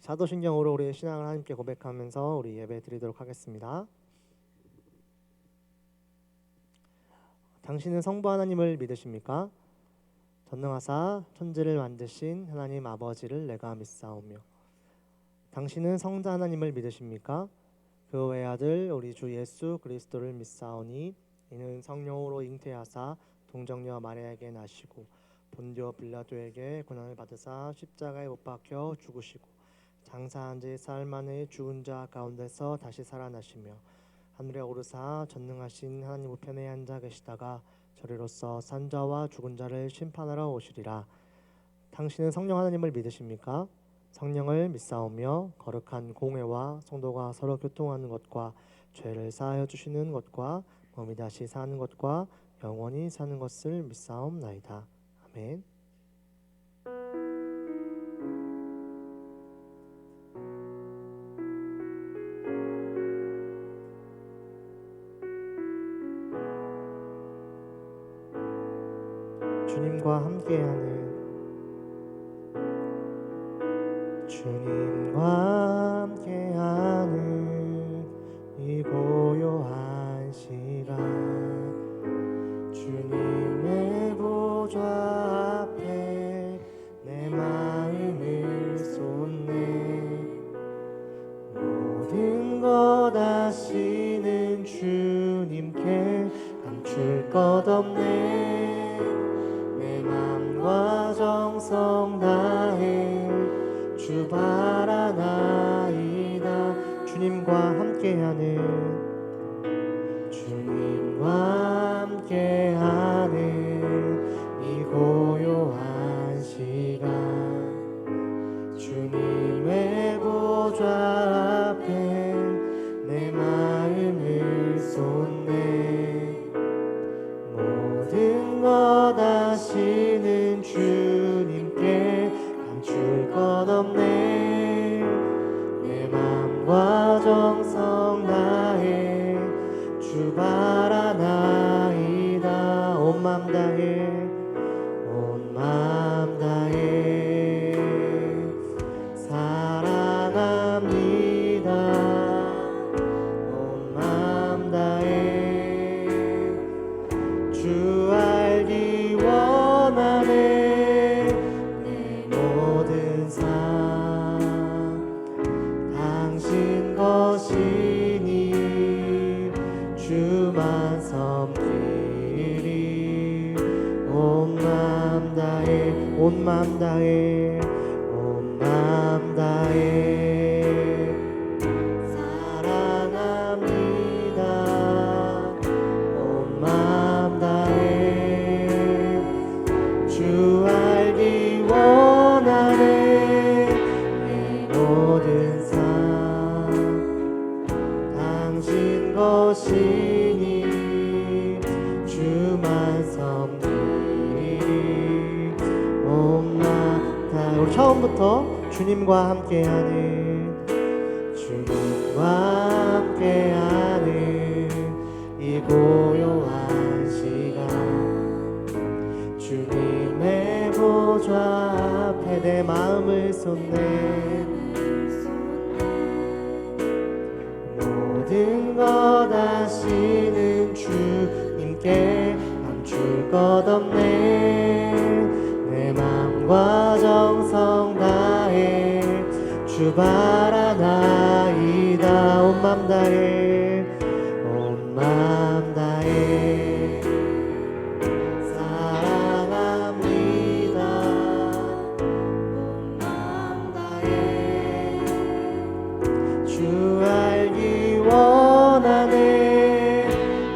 사도신경으로 우리의 신앙을 하나님께 고백하면서 우리 예배 드리도록 하겠습니다. 당신은 성부 하나님을 믿으십니까? 전능하사 천지를 만드신 하나님 아버지를 내가 믿사오며, 당신은 성자 하나님을 믿으십니까? 그 외아들 우리 주 예수 그리스도를 믿사오니, 이는 성령으로 잉태하사 동정녀 마리아에게 나시고 본디오 빌라도에게 고난을 받으사 십자가에 못 박혀 죽으시고 장사한 지 사흘 만에 죽은 자 가운데서 다시 살아나시며 하늘에 오르사 전능하신 하나님 우편에 앉아 계시다가 저리로서 산 자와 죽은 자를 심판하러 오시리라. 당신은 성령 하나님을 믿으십니까? 성령을 믿사오며 거룩한 공회와 성도가 서로 교통하는 것과 죄를 사하여 주시는 것과 몸이 다시 사는 것과 영원히 사는 것을 믿사옵나이다. 아멘. 주님과 함께하는 이 고요한 시간, 주님의 보좌 앞에 내 마음을 쏟네. 모든 것 아시는 주님께 감출 것 없네. 내 맘과 정성 다해 주 바라나이다. 주님과 함께하는 이 고요한 시간, 주님의 보좌 앞에 내 마음을 쏟네. 모든 것 아시는 주님께 감출 것 없네. 내 맘과 정성 다해 주 바라나이다. 온 맘 다해 사랑합니다. 온 맘 다해 주 알기 원하네. 내 모든 삶 당신 것이니 주만 섬기리. 온 맘 다해 사랑합니다. 온 맘 다해 주 알기 원하네. 내 모든 삶 당신 것이니 주만 섬기리. 온 맘 다해. 우리 처음부터 주님과 함께하는 이 고요한 시간, 주님의 보좌 앞에 내 마음을 쏟네. 모든 것 아시는 주님께 감출 것 없네. 내 맘과 정성 다해 주 바라나이다. 온 맘 다해 사랑합니다. 온 맘 다해 주 알기 원하네.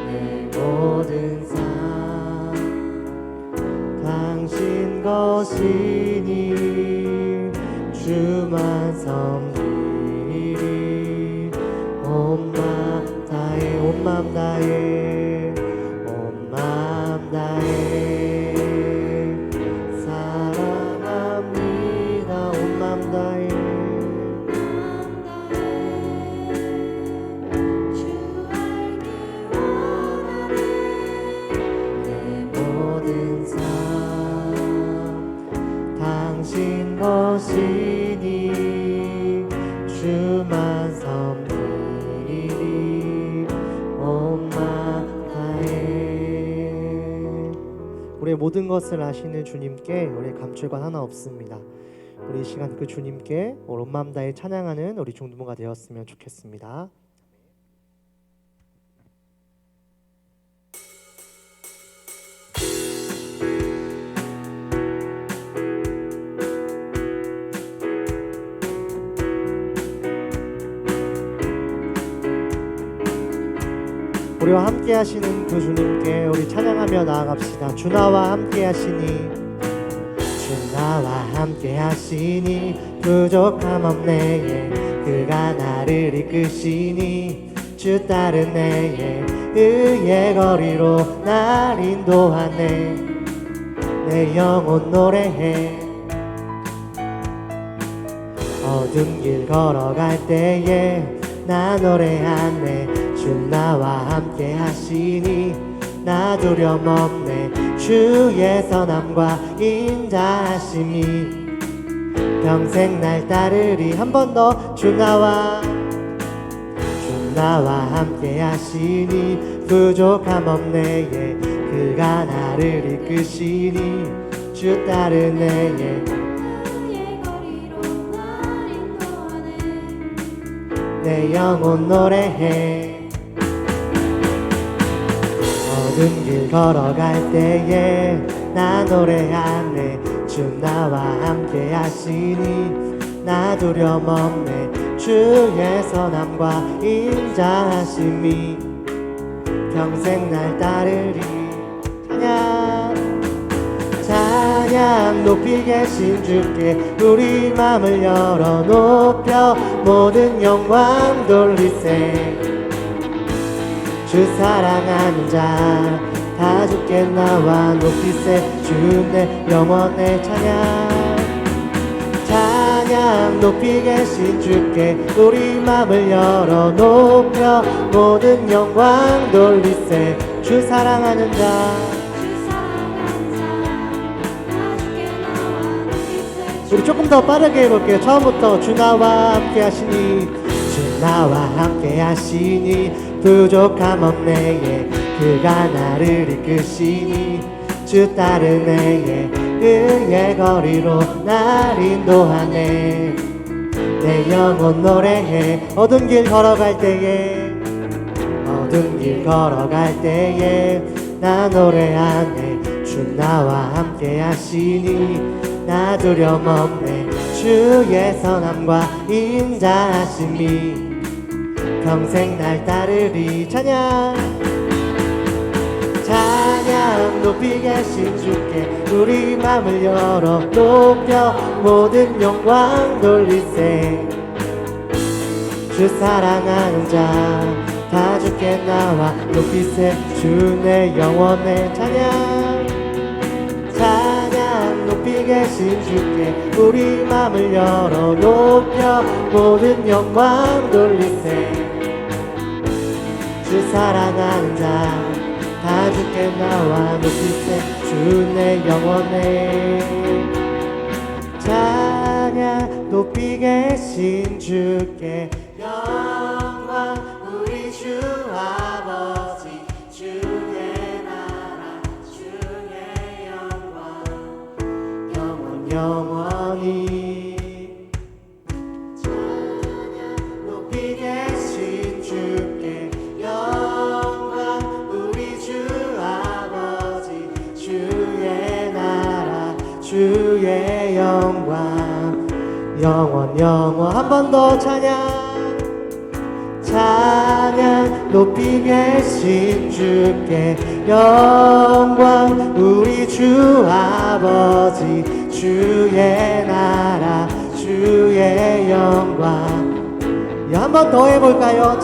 내 모든 삶 당신 것이니 주만 섬기리. 온 맘 다해 사랑합니다. 온 맘 다해 내 모든 삶 당신 것이니 우리의 모든 것을 아시는 주님께 우리의 감출관 하나 없습니다. 우리 이 시간 그 주님께 온 마음 다해 찬양하는 우리 중두부가 되었으면 좋겠습니다. 우리와 함께 하시는 그 주님께 우리 찬양하며 나아갑시다. 주 나와 함께 하시니, 주 나와 함께 하시니 부족함 없네. 그가 나를 이끄시니 주 따르네. 의의 거리로 날 인도하네. 내 영혼 노래해. 어두운 길 걸어갈 때에 나 노래하네. 주 나와 함께 하시니 나 두려움 없네. 주의 선함과 인자하심이 평생 날 따르리. 한 번 더. 주 나와 함께 하시니 부족함 없네. 그가 나를 이끄시니 주 따르네. 내 영혼 노래해. 어두운 길 걸어갈 때에 나 노래하네. 주 나와 함께 하시니 나 두려움 없네. 주의 선함과 인자하심이 평생 날 따르리. 찬양 높이 계신 주께 우리 맘을 열어 높여 모든 영광 돌리세. 주 사랑하는 자 다 주께 나와 높이세. 주 내 영혼의 찬양 높이 계신 주께 우리 맘을 열어 높여 모든 영광 돌리세. 주 사랑하는 자 우리 조금 더 빠르게 해볼게요. 처음부터. 주 나와 함께 하시니, 주 나와 함께 하시니 부족함 없네. 그가 나를 이끄시니 주 따르네. 의의 거리로 날 인도하네. 내 영혼 노래해. 어두운 길 걸어갈 때에 나 노래하네. 주 나와 함께 하시니 나 두려움 없네. 주의 선함과 인자하심이 평생 날 따르리. 찬양 높이 계신 주께 우리 맘을 열어 높여 모든 영광 돌리세. 주 사랑하는 자 다 주께 나와 높이세. 주 내 영혼의 찬양 높이 계신 주께 우리 맘을 열어 높여 모든 영광 돌리세. 주 사랑하는 자 다 주께 나와 높이세. 주 내 영혼의 찬양 높이 계신 주께 영광 우리 주 아버지. 주의 나라 주의 영광 영원히. 찬양 높이 계신 주께 영광 우리 주 아버지. 주의 나라 주의 영광 영원. 한 번 더. 찬양 높이 계신 주께 영광 우리 주 아버지. 주의 나라 주의 영광. 한 번 더 해볼까요?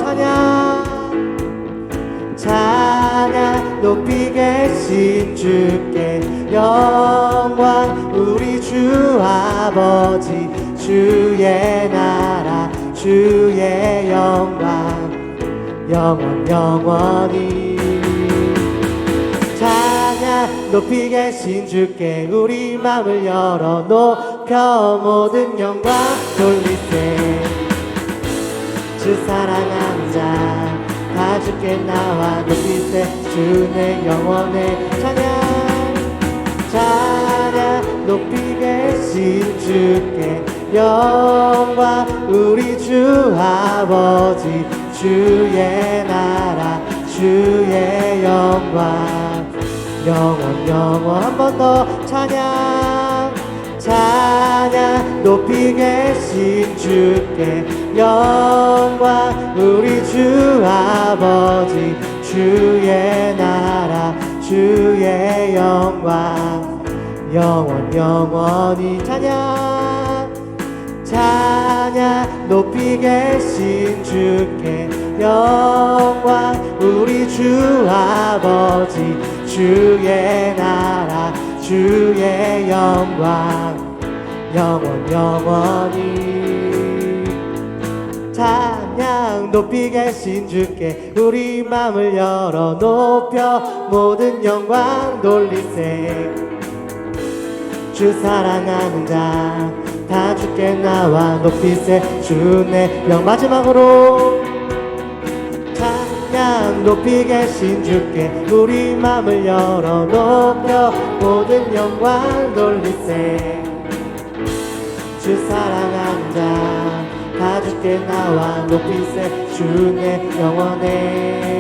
찬양 높이 계신 주께 영광 우리 주 아버지. 주의 나라 주의 영광 영원히. 찬양 높이 계신 주께 우리 맘을 열어 높여 모든 영광 돌리세. 주 사랑하는 자 다 주께 나와 높이세. 주 내 영혼의 높이 계신 주께 영광. 우리 주 아버지 주의 나라 주의 영광 영원 영원. 한 번 더 찬양 찬양. 높이 계신 주께 영광. 우리 주 아버지 주의 나라 주의 영광 영원 영원히. 찬양 찬양. 높이 계신 주께 영광. 우리 주 아버지 주의 나라 주의 영광 영원 영원히. 찬양. 높이 계신 주께 우리 마음을 열어 높여 모든 영광 돌리세. 주 사랑하는 자 다 주께 나와 높이세. 주의 영. 마지막으로 찬양. 높이 계신 주께 우리 마음을 열어 높여 모든 영광 돌리세. 주 사랑하는 자 다 주께 나와 높이세. 주의 영원해.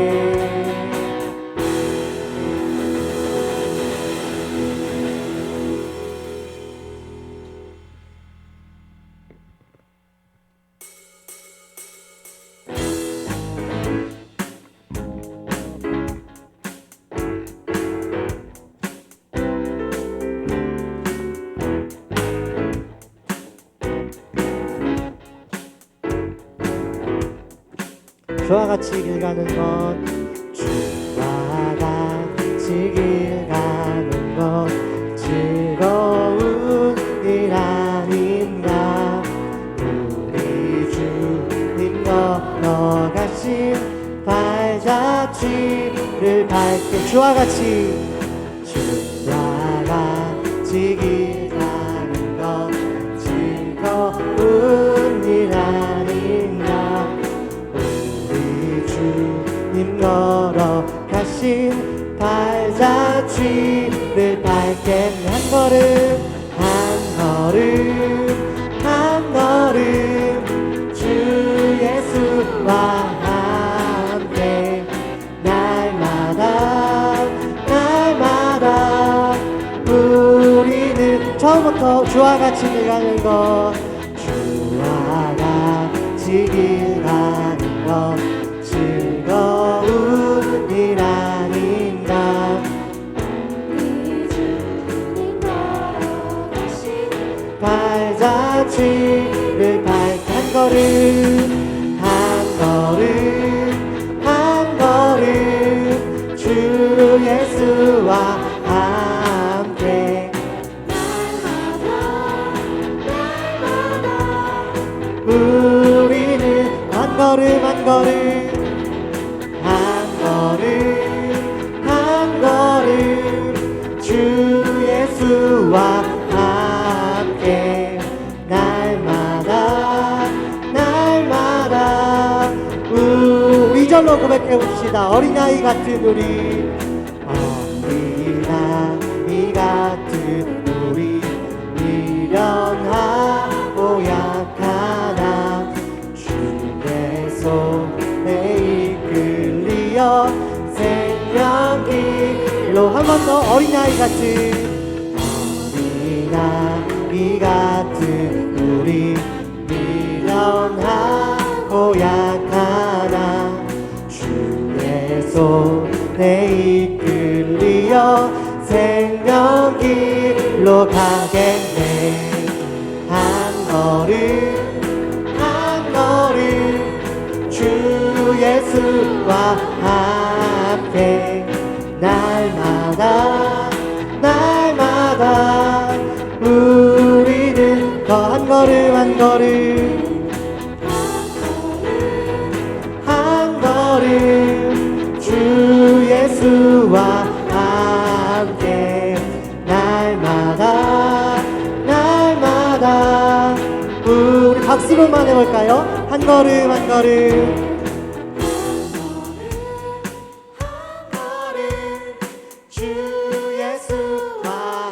주와 같이 길 가는 것. 주와 같이 길 가는 것 즐거운 일 아닌가. 우리 주님 걸어가신 발자취를 밟게. 주와 같이 주와 같이 길 가는 것 즐거운 일 아닌가. 주님 걸어가신 발자취를 밟게. 한 걸음 한 걸음 한 걸음 주 예수와 함께 날마다 날마다 우리는 처음부터 주와 같이 길 가는 것. 주와 같이 길 가는 것 즐거운 일 아닌가. 우리 주님 걸어가신 발자취를 밟게. 한 걸음 한 걸음 한 걸음 주 예수와 함께 날마다 우리는 한 걸음 한 걸음 한 걸음 한 걸음 주 예수와 함께 날마다 날마다. 우리 절로 고백해 봅시다. 어린아이 같은 우리. 어린아이 같은 우리 미련하고 약하나 주의 손에 이끌리어 생명길로. 한 번 더. 어린아이 같은 어린아이 같은 우리 미련하고 약하나 주의 손에 이끌리어 생명길로 가겠네. 한 걸음 한 걸음 주 예수와 함께 날마다 날마다 우리는 더 한 걸음 한 걸음 한 걸음 주 예수와 함께 날마다 날마다. 우리 박수로만 해볼까요? 한 걸음 한 걸음 주 예수와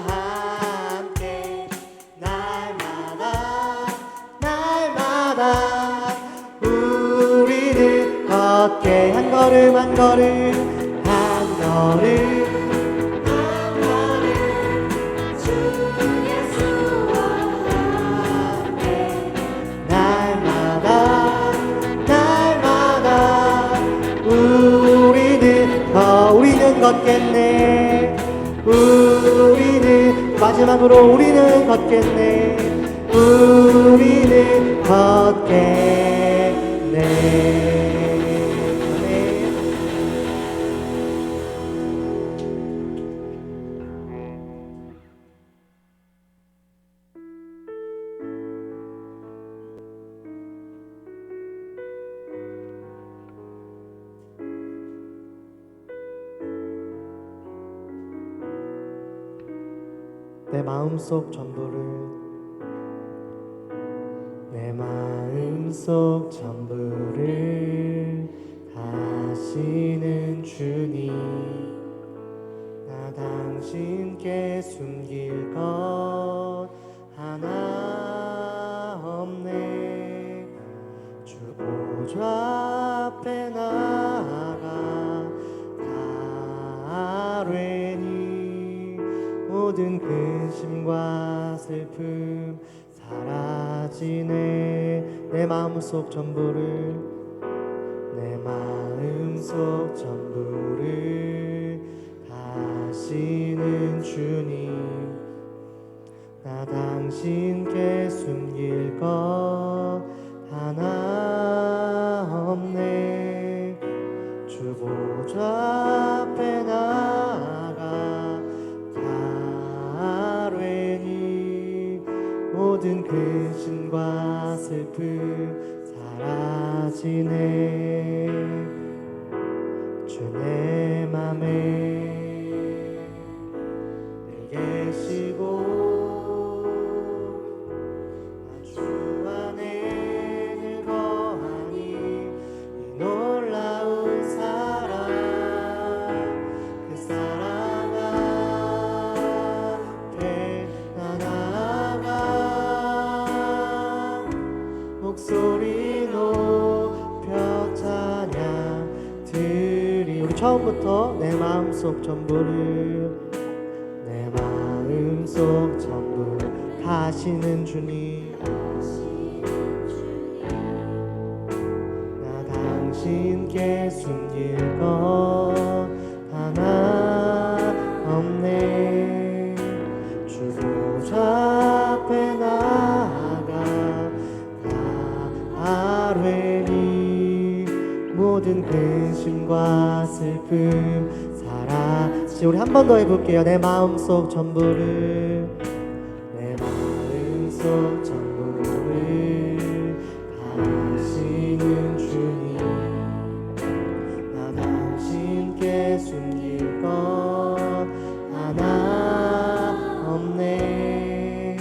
함께 걷게 한 걸음 한 걸음 한 걸음 주 예수와 함께 날마다 날마다 우리는 걷겠네. 우리는 마지막으로 우리는 걷겠네. 우리는 걷겠네. 아멘. 내 마음속 전부를 내 마음속 전부를 다시는 주님 나 당신께 숨길 것 하나 없네. 주 보좌 앞에 나아가 아뢰니 모든 근심과 슬픔 사라지네. 내 마음속 전부를 내 마음속 전부를 다시는 주님 나 당신께 숨길 것 하나 없네. 주 보좌 앞에 나아가 아뢰니 모든 근심과 슬픔 사라지네. 주 내 맘에 늘 계시고 주 안에 늘 거하니 이 놀라운 사랑 그 사랑 앞에 나 나아가 목소리 높여 찬양 드리. 우리 처음부터 내 마음속 전부를 내 마음속 전부 다시는 주님 나 당신께 숨길 것 하나 없네. 주 보좌 앞에 나아가 아뢰니 모든 근심과 슬픔 사라지. 우리 한 번 더 해볼게요. 내 마음속 전부를 내 마음속 전부를 다시는 주님 나 당신께 숨길 것 하나 없네.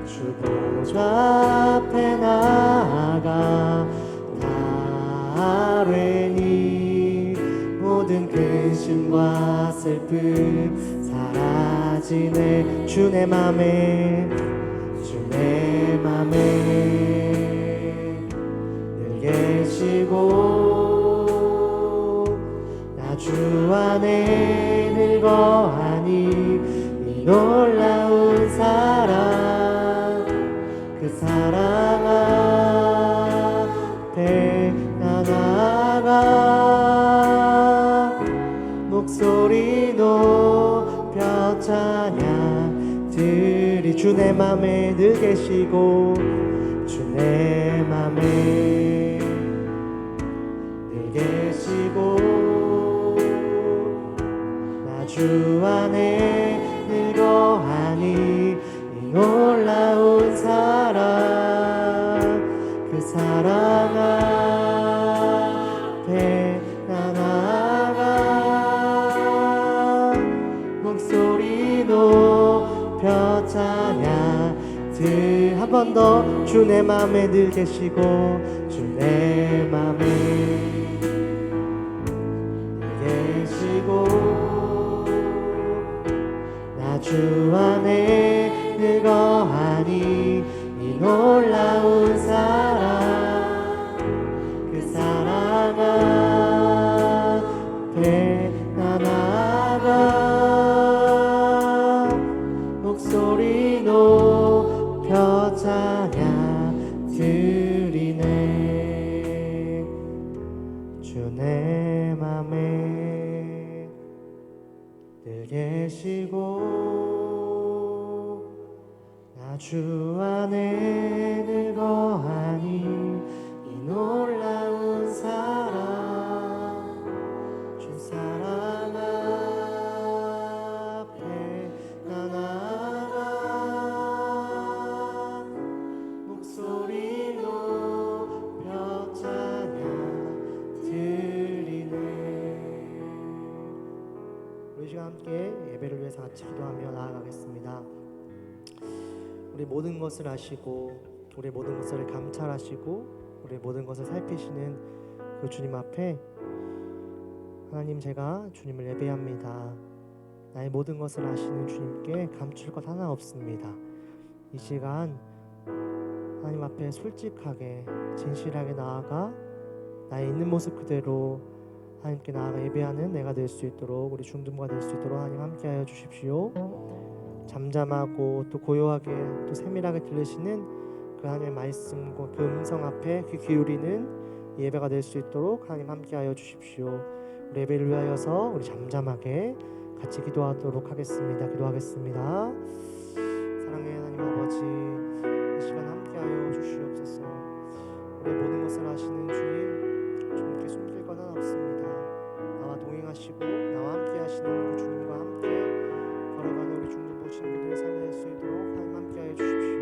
주 보좌 앞에 나아가 아뢰니 모든 근심과 슬픔 사라지네. 주 내 맘에 주 내 맘에 늘 계시고 나 주 안에 늘 거하니 이 놀라운 사랑 그 사랑 앞에 나 나아가 목소리 높여 찬양 드리. 주 내 맘에 늘 계시고 주 내 맘에 늘 계시고 나 주 안에 늘 거하니 이 놀라운 사랑 그 사랑 앞에 나 나아가 목소리 높여 찬양 한 번 더. 주 내 맘에 늘 계시고 주 내 맘에 늘 계시고 나 주 안에 늘 거하니 이 놀라운 사랑 그 사랑 계시고 나 주 안에 늘 거하니 이 놀라운 사랑 주 사랑 앞에 나 나아가 목소리 높여 찬양 드리네. 우리 시간 함께 예배를 위해서 같이 기도하며 나아가겠습니다. 우리 모든 것을 아시고 우리 모든 것을 감찰하시고 우리 모든 것을 살피시는 그 주님 앞에 하나님, 제가 주님을 예배합니다. 나의 모든 것을 아시는 주님께 감출 것 하나 없습니다. 이 시간 하나님 앞에 솔직하게 진실하게 나아가 나의 있는 모습 그대로 하나님께 나아가 예배하는 내가 될 수 있도록, 우리 중등부가 될 수 있도록 하나님 함께하여 주십시오. 잠잠하고 또 고요하게 또 세밀하게 들으시는 그 하나님의 말씀과 그 음성 앞에 귀 기울이는 예배가 될 수 있도록 하나님 함께하여 주십시오. 우리 예배를 위하여서 우리 잠잠하게 같이 기도하도록 하겠습니다. 기도하겠습니다. 사랑의 하나님 아버지, 이 시간 함께하여 주시옵소서. 우리 모든 것을 아시는 주님, 주님께 숨길 것 하나 없습니다. 나와 동행하시고 나와 함께 하시는 그 주님과 함께 걸어가는 우리 중등부 친구들의 삶이 될 수 있도록 하나님 함께하여 주십시오.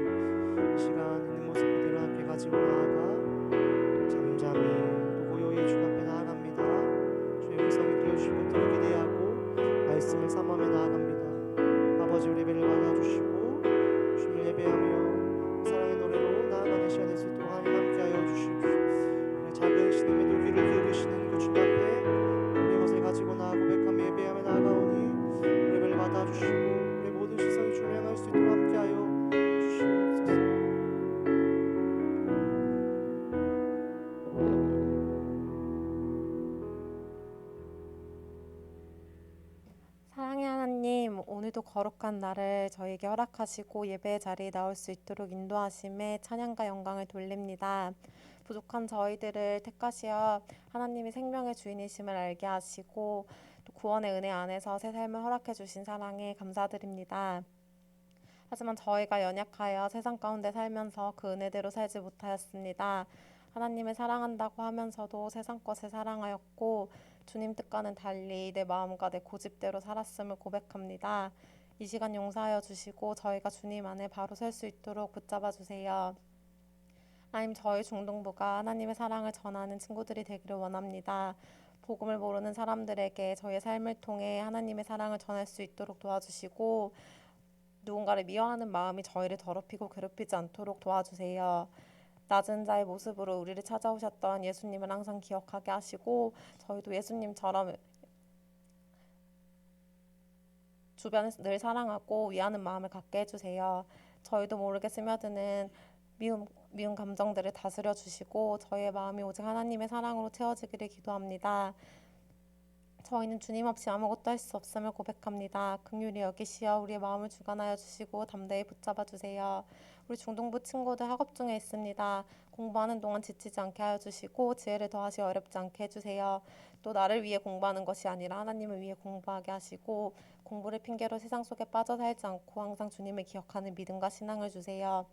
이 시간 있는 모습 그대로 함께 가지고 나아가 잠잠히 또 고요히 주 앞에 나아갑니다. 주의 음성이 들려주시고 들을 기대하고 말씀을 삼아며 나아갑니다. 아버지, 우리 예배를 받아주시고 주님을 예배하며 사랑의 노래로 나아가는 시간 될 수 있도록 하나님 함께하여 주십시오. 우리 작은 신음에도 귀를 기울이시는 그 주님 앞에 우리 것을 가지고 나아가 고백하며 예배하며 나아가오니 우리 예배를 받아주시고 우리 모든 시선이 주를 향할 수 있도록 함께하여 주시옵소서. 사랑의 하나님, 오늘도 거룩한 날을 저에게 허락하시고 예배의 자리에 나올 수 있도록 인도하심에 찬양과 영광을 돌립니다. 부족한 저희들을 택하시어 하나님이 생명의 주인이심을 알게 하시고 또 구원의 은혜 안에서 새 삶을 허락해 주신 사랑에 감사드립니다. 하지만 저희가 연약하여 세상 가운데 살면서 그 은혜대로 살지 못하였습니다. 하나님을 사랑한다고 하면서도 세상 것을 사랑하였고 주님 뜻과는 달리 내 마음과 내 고집대로 살았음을 고백합니다. 이 시간 용서하여 주시고 저희가 주님 안에 바로 설 수 있도록 붙잡아 주세요. 하나님, 저희 중등부가 하나님의 사랑을 전하는 친구들이 되기를 원합니다. 복음을 모르는 사람들에게 저희의 삶을 통해 하나님의 사랑을 전할 수 있도록 도와주시고 누군가를 미워하는 마음이 저희를 더럽히고 괴롭히지 않도록 도와주세요. 낮은 자의 모습으로 우리를 찾아오셨던 예수님을 항상 기억하게 하시고 저희도 예수님처럼 주변을 늘 사랑하고 위하는 마음을 갖게 해주세요. 저희도 모르게 스며드는 미운 감정들을 다스려 주시고 저희의 마음이 오직 하나님의 사랑으로 채워지기를 기도합니다. 저희는 주님 없이 아무것도 할 수 없음을 고백합니다. 긍휼히 여기시어 우리의 마음을 주관하여 주시고 담대히 붙잡아 주세요. 우리 중등부 친구들 학업 중에 있습니다. 공부하는 동안 지치지 않게 하여 주시고 지혜를 더하시 어렵지 않게 해주세요. 또 나를 위해 공부하는 것이 아니라 하나님을 위해 공부하게 하시고 공부를 핑계로 세상 속에 빠져 살지 않고 항상 주님을 기억하는 믿음과 신앙을 주세요.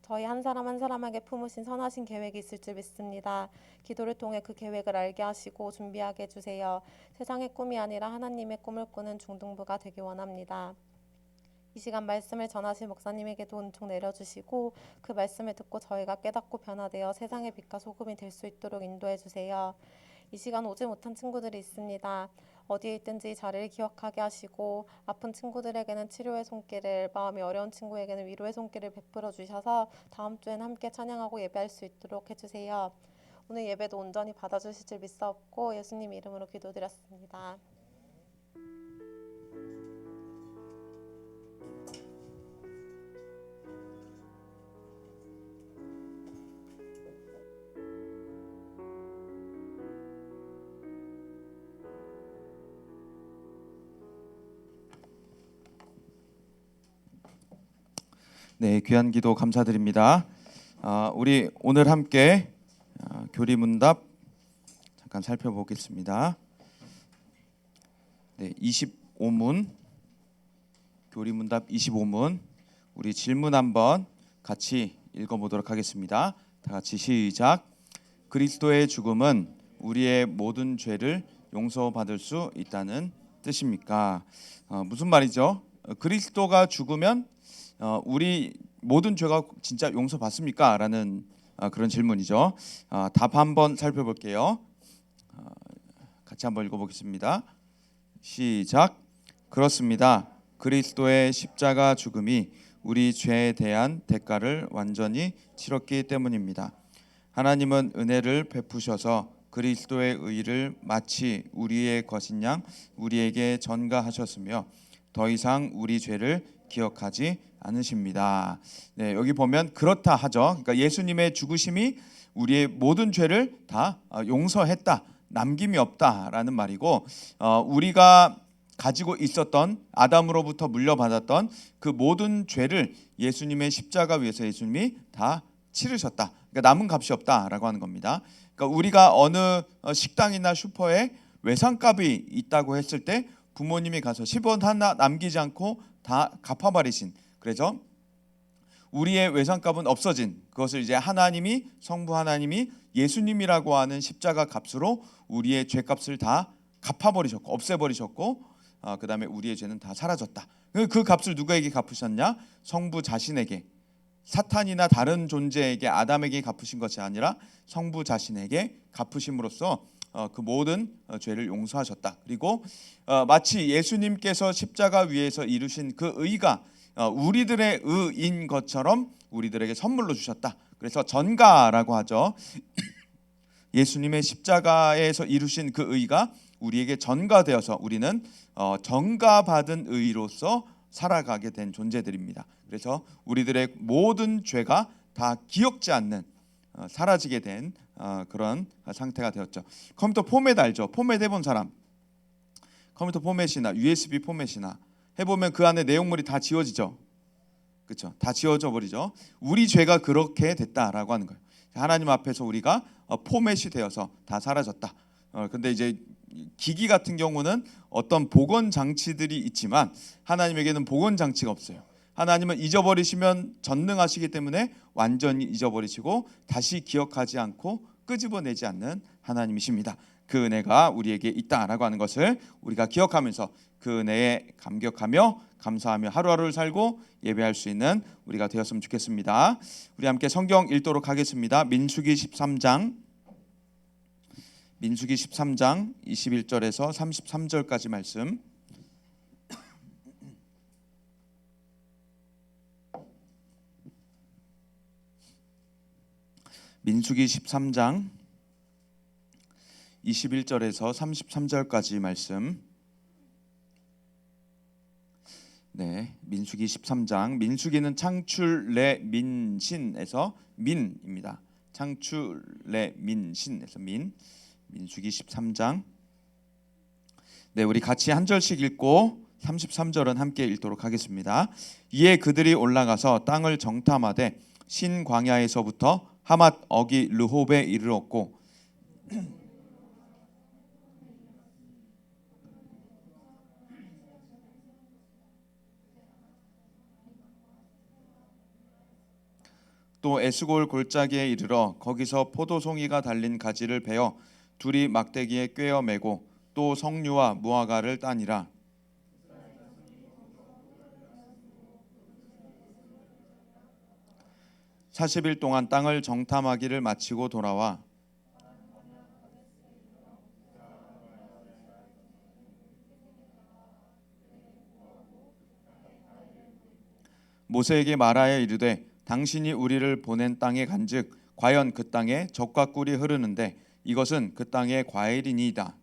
저희 한 사람 한 사람에게 품으신 선하신 계획이 있을 줄 믿습니다. 기도를 통해 그 계획을 알게 하시고 준비하게 해주세요. 세상의 꿈이 아니라 하나님의 꿈을 꾸는 중등부가 되기 원합니다. 이 시간 말씀을 전하실 목사님에게도 은총 내려주시고 그 말씀을 듣고 저희가 깨닫고 변화되어 세상의 빛과 소금이 될 수 있도록 인도해 주세요. 이 시간 오지 못한 친구들이 있습니다. 어디에 있든지 자리를 기억하게 하시고 아픈 친구들에게는 치료의 손길을, 마음이 어려운 친구에게는 위로의 손길을 베풀어 주셔서 다음 주엔 함께 찬양하고 예배할 수 있도록 해주세요. 오늘 예배도 온전히 받아주실 줄 믿사옵고 예수님 이름으로 기도드렸습니다. 네, 귀한 기도 감사드립니다. 우리 오늘 함께 교리문답 잠깐 살펴보겠습니다. 네, 25문 교리문답 25문 우리 질문 한번 같이 읽어보도록 하겠습니다. 다 같이 시작. 그리스도의 죽음은 우리의 모든 죄를 용서받을 수 있다는 뜻입니까? 무슨 말이죠? 그리스도가 죽으면 우리 모든 죄가 진짜 용서받습니까? 라는 그런 질문이죠. 답 한번 살펴볼게요. 같이 한번 읽어보겠습니다. 시작. 그렇습니다. 그리스도의 십자가 죽음이 우리 죄에 대한 대가를 완전히 치렀기 때문입니다. 하나님은 은혜를 베푸셔서 그리스도의 의를 마치 우리의 것인 양 우리에게 전가하셨으며 더 이상 우리 죄를 기억하지 않으십니다. 네, 여기 보면 그렇다 하죠. 그러니까 예수님의 죽으심이 우리의 모든 죄를 다 용서했다, 남김이 없다라는 말이고, 우리가 가지고 있었던 아담으로부터 물려받았던 그 모든 죄를 예수님의 십자가 위에서 예수님이 다 치르셨다. 그러니까 남은 값이 없다라고 하는 겁니다. 그러니까 우리가 어느 식당이나 슈퍼에 외상값이 있다고 했을 때 부모님이 가서 10원 하나 남기지 않고 다 갚아버리신, 그래서 우리의 외상값은 없어진 그것을 이제 하나님이, 성부 하나님이 예수님이라고 하는 십자가 값으로 우리의 죄값을 다 갚아버리셨고 없애버리셨고, 그 다음에 우리의 죄는 다 사라졌다. 그 값을 누구에게 갚으셨냐? 성부 자신에게, 사탄이나 다른 존재에게, 아담에게 갚으신 것이 아니라 성부 자신에게 갚으심으로써 그 모든 죄를 용서하셨다. 그리고 마치 예수님께서 십자가 위에서 이루신 그 의가 우리들의 의인 것처럼 우리들에게 선물로 주셨다. 그래서 전가라고 하죠. 예수님의 십자가에서 이루신 그 의가 우리에게 전가되어서 우리는 전가받은 의로서 살아가게 된 존재들입니다. 그래서 우리들의 모든 죄가 다 기억지 않는, 사라지게 된 그런 상태가 되었죠. 컴퓨터 포맷 알죠? 포맷 해본 사람, 컴퓨터 포맷이나 USB 포맷이나 해보면 그 안에 내용물이 다 지워지죠. 그렇죠? 다 지워져 버리죠. 우리 죄가 그렇게 됐다라고 하는 거예요. 하나님 앞에서 우리가 포맷이 되어서 다 사라졌다. 근데 이제 기기 같은 경우는 어떤 복원 장치들이 있지만 하나님에게는 복원 장치가 없어요. 하나님은 잊어버리시면 전능하시기 때문에 완전히 잊어버리시고 다시 기억하지 않고 끄집어내지 않는 하나님이십니다. 그 은혜가 우리에게 있다라고 하는 것을 우리가 기억하면서 그 은혜에 감격하며 감사하며 하루하루를 살고 예배할 수 있는 우리가 되었으면 좋겠습니다. 우리 함께 성경 읽도록 하겠습니다. 민수기 13장 21절에서 33절까지 말씀. 민수기 13장 21절에서 33절까지 말씀. 네, 민수기 13장. 민수기는 창출레 민신에서 민입니다. 창출레 민신에서 민. 민수기 13장. 네, 우리 같이 한 절씩 읽고 33절은 함께 읽도록 하겠습니다. 이에 그들이 올라가서 땅을 정탐하되 신 광야에서부터 하맛 어기 르홉에 이르렀고 또 에스골 골짜기에 이르러 거기서 포도송이가 달린 가지를 베어 둘이 막대기에 꿰어 매고 또 석류와 무화과를 따니라. (40일) 동안 땅을 정탐하기를 마치고 돌아와 모세에게 말하여 이르되 당신이 우리를 보낸 땅에 간즉 과연 그 땅에 젖과 꿀이 흐르는데 이것은 그 땅의 과일이니이다.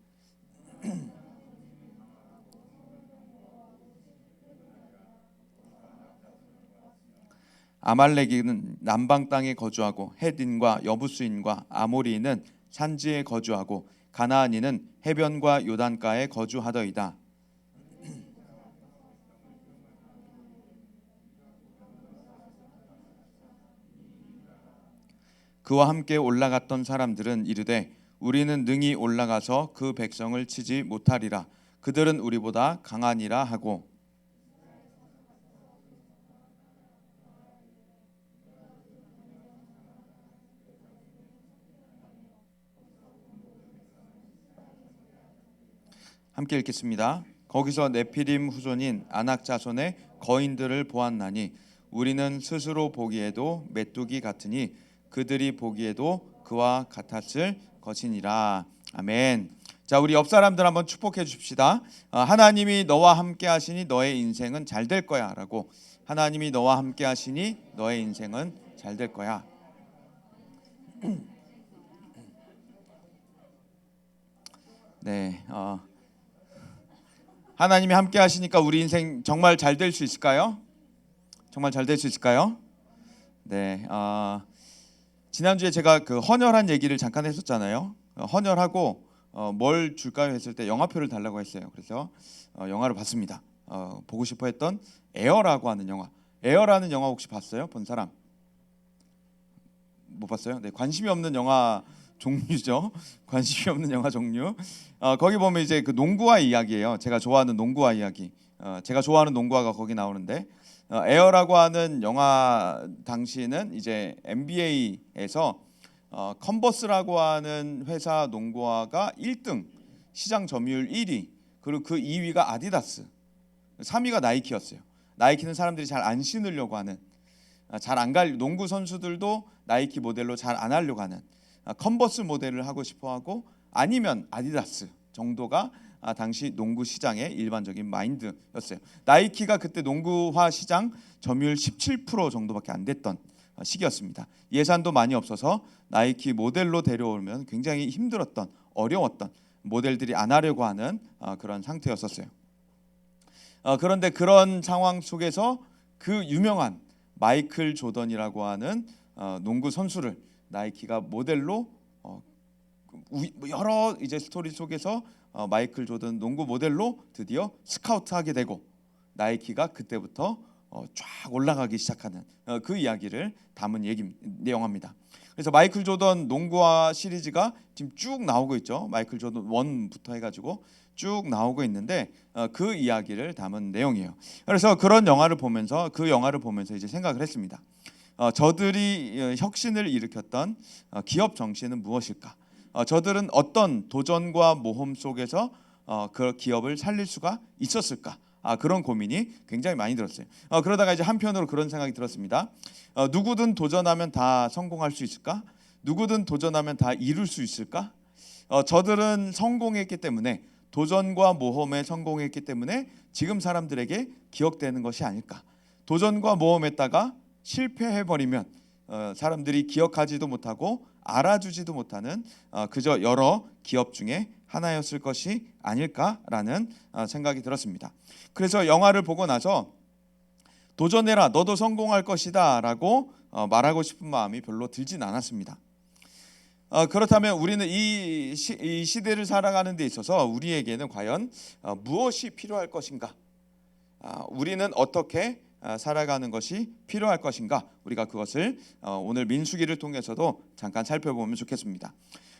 아말렉인은 남방 땅에 거주하고 헷인과 여부스인과 아모리인은 산지에 거주하고 가나안인은 해변과 요단가에 거주하더이다. 그와 함께 올라갔던 사람들은 이르되 우리는 능히 올라가서 그 백성을 치지 못하리라. 그들은 우리보다 강하니라 하고 함께 읽겠습니다. 거기서 네피림 후손인 아낙 자손의 거인들을 보았나니 우리는 스스로 보기에도 메뚜기 같으니 그들이 보기에도 그와 같았을 것이니라. 아멘. 자, 우리 옆 사람들 한번 축복해 주십시다. 하나님이 너와 함께 하시니 너의 인생은 잘 될 거야라고. 하나님이 너와 함께 하시니 너의 인생은 잘 될 거야. 네, 하나님이 함께 하시니까 우리 인생 정말 잘 될 수 있을까요? 정말 잘 될 수 있을까요? 네, 지난주에 제가 그 헌혈한 얘기를 잠깐 했었잖아요. 헌혈하고 뭘 줄까요 했을 때 영화표를 달라고 했어요. 그래서 영화를 봤습니다. 보고 싶어 했던 에어라고 하는 영화. 에어라는 영화 혹시 봤어요? 본 사람? 못 봤어요? 네, 관심이 없는 영화 종류죠. 관심이 없는 영화 종류. 거기 보면 이제 그 농구화 이야기예요. 제가 좋아하는 농구화 이야기. 제가 좋아하는 농구화가 거기 나오는데 에어라고 하는 영화 당시는 이제 NBA에서 컨버스라고 하는 회사 농구화가 1등 시장 점유율 1위 그리고 그 2위가 아디다스 3위가 나이키였어요. 나이키는 사람들이 잘 안 신으려고 하는 잘 안 갈 농구 선수들도 나이키 모델로 잘 안 하려고 하는 컨버스 모델을 하고 싶어하고 아니면 아디다스 정도가 당시 농구 시장의 일반적인 마인드였어요. 나이키가 그때 농구화 시장 점유율 17% 정도밖에 안 됐던 시기였습니다. 예산도 많이 없어서 나이키 모델로 데려오면 굉장히 힘들었던 어려웠던 모델들이 안 하려고 하는 그런 상태였었어요. 그런데 그런 상황 속에서 그 유명한 마이클 조던이라고 하는 농구 선수를 나이키가 모델로 여러 이제 스토리 속에서 마이클 조던 농구 모델로 드디어 스카우트하게 되고 나이키가 그때부터 쫙 올라가기 시작하는 그 이야기를 담은 내용입니다. 그래서 마이클 조던 농구화 시리즈가 지금 쭉 나오고 있죠. 마이클 조던 1부터 해가지고 쭉 나오고 있는데 그 이야기를 담은 내용이에요. 그래서 그런 영화를 보면서 이제 생각을 했습니다. 저들이 혁신을 일으켰던 기업 정신은 무엇일까? 저들은 어떤 도전과 모험 속에서 그 기업을 살릴 수가 있었을까? 그런 고민이 굉장히 많이 들었어요. 그러다가 이제 한편으로 그런 생각이 들었습니다. 누구든 도전하면 다 성공할 수 있을까? 누구든 도전하면 다 이룰 수 있을까? 저들은 성공했기 때문에 도전과 모험에 성공했기 때문에 지금 사람들에게 기억되는 것이 아닐까? 도전과 모험했다가 실패해버리면 사람들이 기억하지도 못하고 알아주지도 못하는 그저 여러 기업 중에 하나였을 것이 아닐까라는 생각이 들었습니다. 그래서 영화를 보고 나서 도전해라, 너도 성공할 것이다 라고 말하고 싶은 마음이 별로 들진 않았습니다. 그렇다면 우리는 이 시대를 살아가는 데 있어서 우리에게는 과연 무엇이 필요할 것인가? 우리는 어떻게 살아가는 것이 필요할 것인가? 우리가 그것을 오늘 민수기를 통해서도 잠깐 살펴보면 좋겠습니다.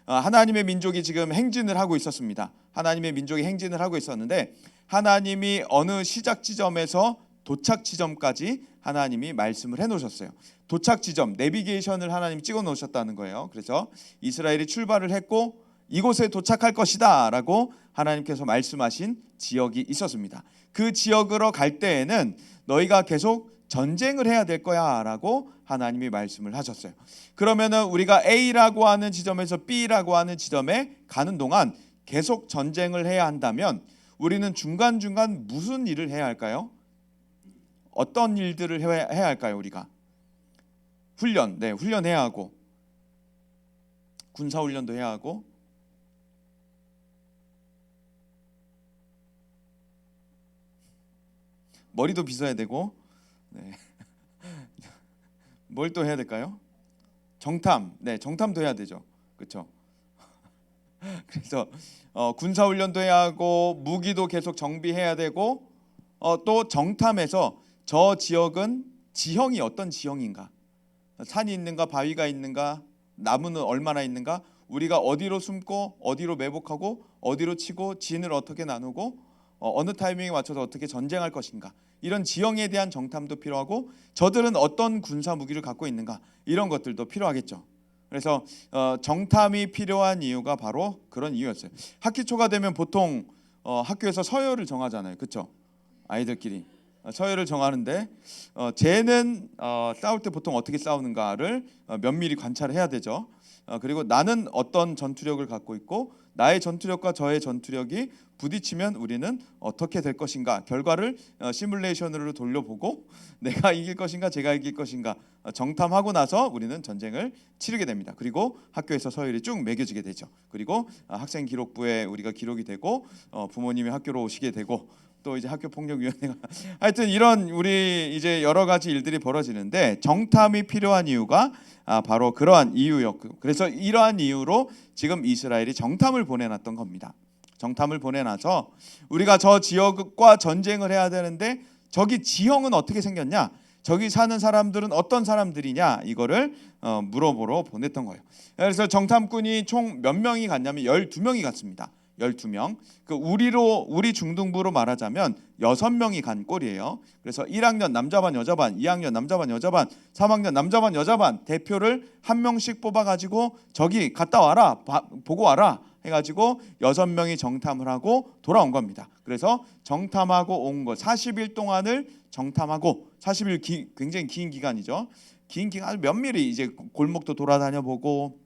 하나님의 민족이 지금 행진을 하고 있었습니다. 하나님의 민족이 행진을 하고 있었는데 하나님이 어느 시작 지점에서 도착 지점까지 하나님이 말씀을 해놓으셨어요. 도착 지점, 내비게이션을 하나님이 찍어 놓으셨다는 거예요. 그래서 이스라엘이 출발을 했고 이곳에 도착할 것이다 라고 하나님께서 말씀하신 지역이 있었습니다. 그 지역으로 갈 때에는 너희가 계속 전쟁을 해야 될 거야 라고 하나님이 말씀을 하셨어요. 그러면은 우리가 A라고 하는 지점에서 B라고 하는 지점에 가는 동안 계속 전쟁을 해야 한다면 우리는 중간중간 무슨 일을 해야 할까요? 어떤 일들을 해야 할까요? 우리가 훈련해야 하고 군사훈련도 해야 하고 머리도 빗어야 되고 뭘 또 해야 될까요? 정탐도 해야 되죠. 그렇죠? 그래서 군사훈련도 해야 하고 무기도 계속 정비해야 되고 또 정탐에서 저 지역은 지형이 어떤 지형인가? 산이 있는가, 바위가 있는가, 나무는 얼마나 있는가, 우리가 어디로 숨고 어디로 매복하고 어디로 치고 진을 어떻게 나누고 어느 타이밍에 맞춰서 어떻게 전쟁할 것인가, 이런 지형에 대한 정탐도 필요하고 저들은 어떤 군사 무기를 갖고 있는가, 이런 것들도 필요하겠죠. 그래서 정탐이 필요한 이유가 바로 그런 이유였어요. 학기 초가 되면 보통 학교에서 서열을 정하잖아요. 그렇죠? 아이들끼리 서열을 정하는데 쟤는 싸울 때 보통 어떻게 싸우는가를 면밀히 관찰해야 되죠. 그리고 나는 어떤 전투력을 갖고 있고 나의 전투력과 저의 전투력이 부딪히면 우리는 어떻게 될 것인가 결과를 시뮬레이션으로 돌려보고 내가 이길 것인가 제가 이길 것인가 정탐하고 나서 우리는 전쟁을 치르게 됩니다. 그리고 학교에서 서열이 쭉 매겨지게 되죠. 그리고 학생 기록부에 우리가 기록이 되고 부모님이 학교로 오시게 되고 또 이제 학교 폭력위원회가 하여튼 이런 우리 이제 여러 가지 일들이 벌어지는데 정탐이 필요한 이유가 바로 그러한 이유였고 그래서 이러한 이유로 지금 이스라엘이 정탐을 보내놨던 겁니다. 정탐을 보내놔서 우리가 저 지역과 전쟁을 해야 되는데 저기 지형은 어떻게 생겼냐 저기 사는 사람들은 어떤 사람들이냐 이거를 물어보러 보냈던 거예요. 그래서 정탐꾼이 총 몇 명이 갔냐면 12명이 갔습니다. 12명. 그 우리 중등부로 말하자면 6명이 간 꼴이에요. 그래서 1학년 남자반 여자반, 2학년 남자반 여자반, 3학년 남자반 여자반 대표를 한 명씩 뽑아 가지고 저기 갔다 와라. 보고 와라. 해 가지고 6명이 정탐을 하고 돌아온 겁니다. 그래서 정탐하고 온 거 40일 동안을 정탐하고 40일 굉장히 긴 기간이죠. 긴 기간 면밀히 이제 골목도 돌아다녀 보고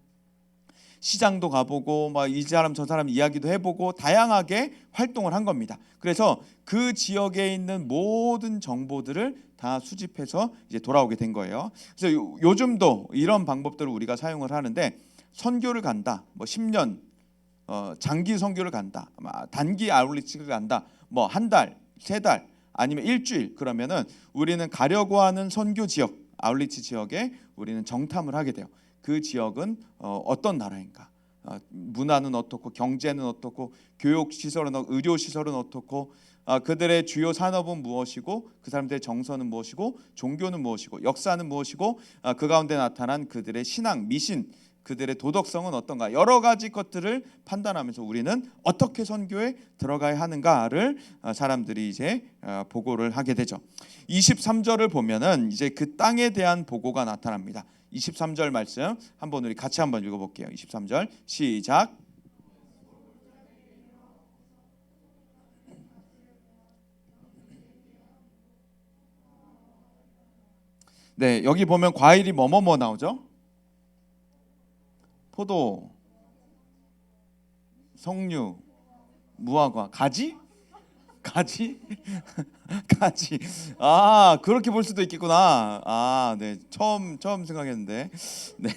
시장도 가보고 막 이 사람 저 사람 이야기도 해보고 다양하게 활동을 한 겁니다. 그래서 그 지역에 있는 모든 정보들을 다 수집해서 이제 돌아오게 된 거예요. 그래서 요즘도 이런 방법들을 우리가 사용을 하는데 선교를 간다, 뭐 10년 장기 선교를 간다, 단기 아울리치를 간다, 뭐 한 달, 세 달 아니면 일주일 그러면은 우리는 가려고 하는 선교 지역 아울리치 지역에 우리는 정탐을 하게 돼요. 그 지역은 어떤 나라인가? 문화는 어떻고 경제는 어떻고 교육 시설은 의료 시설은 어떻고 그들의 주요 산업은 무엇이고 그 사람들의 정서는 무엇이고 종교는 무엇이고 역사는 무엇이고 그 가운데 나타난 그들의 신앙, 미신, 그들의 도덕성은 어떤가 여러 가지 것들을 판단하면서 우리는 어떻게 선교에 들어가야 하는가를 사람들이 이제 보고를 하게 되죠. 23절을 보면은 이제 그 땅에 대한 보고가 나타납니다. 23절 말씀 한번 우리 같이 한번 읽어볼게요. 23절 시작. 네, 여기 보면 과일이 뭐뭐뭐 나오죠? 포도, 석류, 무화과, 가지? 가지? 가지. 그렇게 볼 수도 있겠구나. 네. 처음 생각했는데. 네.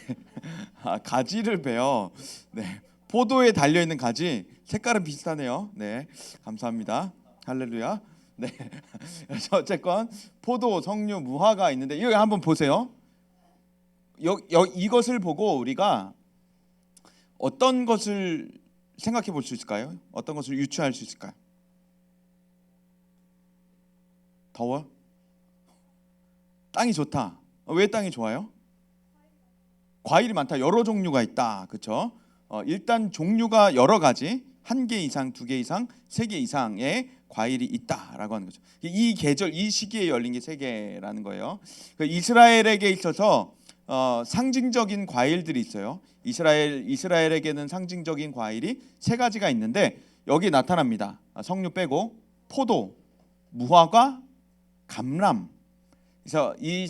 가지를 베요. 네. 포도에 달려 있는 가지. 색깔은 비슷하네요. 네. 감사합니다. 할렐루야. 네. 그래서 어쨌건 포도, 석류, 무화과 있는데 이거 한번 보세요. 이것을 보고 우리가 어떤 것을 생각해 볼 수 있을까요? 어떤 것을 유추할 수 있을까요? 더워? 땅이 좋다. 왜 땅이 좋아요? 과일이 많다. 여러 종류가 있다. 그렇죠? 일단 종류가 여러 가지, 한 개 이상, 두 개 이상, 세 개 이상의 과일이 있다라고 하는 거죠. 이 계절, 이 시기에 열린 게 세 개라는 거예요. 이스라엘에게 있어서 상징적인 과일들이 있어요. 이스라엘에게는 상징적인 과일이 세 가지가 있는데 여기 나타납니다. 석류 빼고 포도, 무화과, 감람. 그래서 이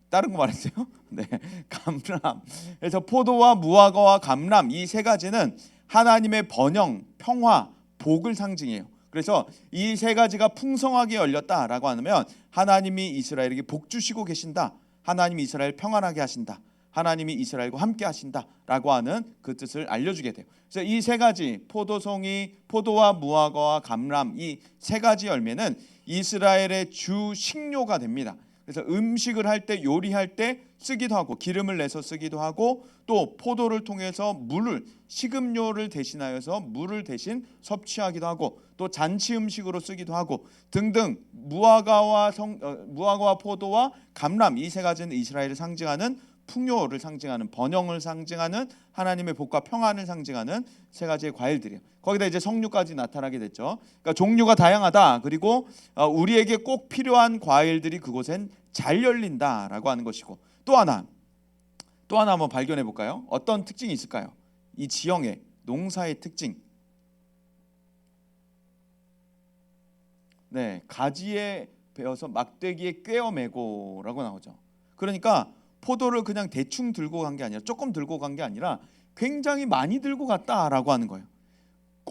다른 거 말했어요? 네, 감람. 그래서 포도와 무화과와 감람 이 세 가지는 하나님의 번영, 평화, 복을 상징해요. 그래서 이 세 가지가 풍성하게 열렸다라고 하면 하나님이 이스라엘에게 복 주시고 계신다. 하나님이 이스라엘 평안하게 하신다. 하나님이 이스라엘과 함께 하신다라고 하는 그 뜻을 알려주게 돼요. 그래서 이 세 가지 포도송이, 포도와 무화과와 감람 이 세 가지 열매는 이스라엘의 주 식료가 됩니다. 그래서 음식을 할 때 요리할 때 쓰기도 하고 기름을 내서 쓰기도 하고 또 포도를 통해서 물을 식음료를 대신하여서 물을 대신 섭취하기도 하고 또 잔치 음식으로 쓰기도 하고 등등 무화과와 포도와 감람 이 세 가지는 이스라엘을 상징하는 풍요를 상징하는 번영을 상징하는 하나님의 복과 평안을 상징하는 세 가지의 과일들이에요. 거기다 이제 석류까지 나타나게 됐죠. 그러니까 종류가 다양하다. 그리고 우리에게 꼭 필요한 과일들이 그곳엔 잘 열린다라고 하는 것이고 또 하나 한번 발견해 볼까요? 어떤 특징이 있을까요? 이 지형의 농사의 특징. 네, 가지에 베어서 막대기에 꿰어 매고라고 나오죠. 그러니까 포도를 그냥 대충 들고 간 게 아니라 조금 들고 간 게 아니라 굉장히 많이 들고 갔다라고 하는 거예요.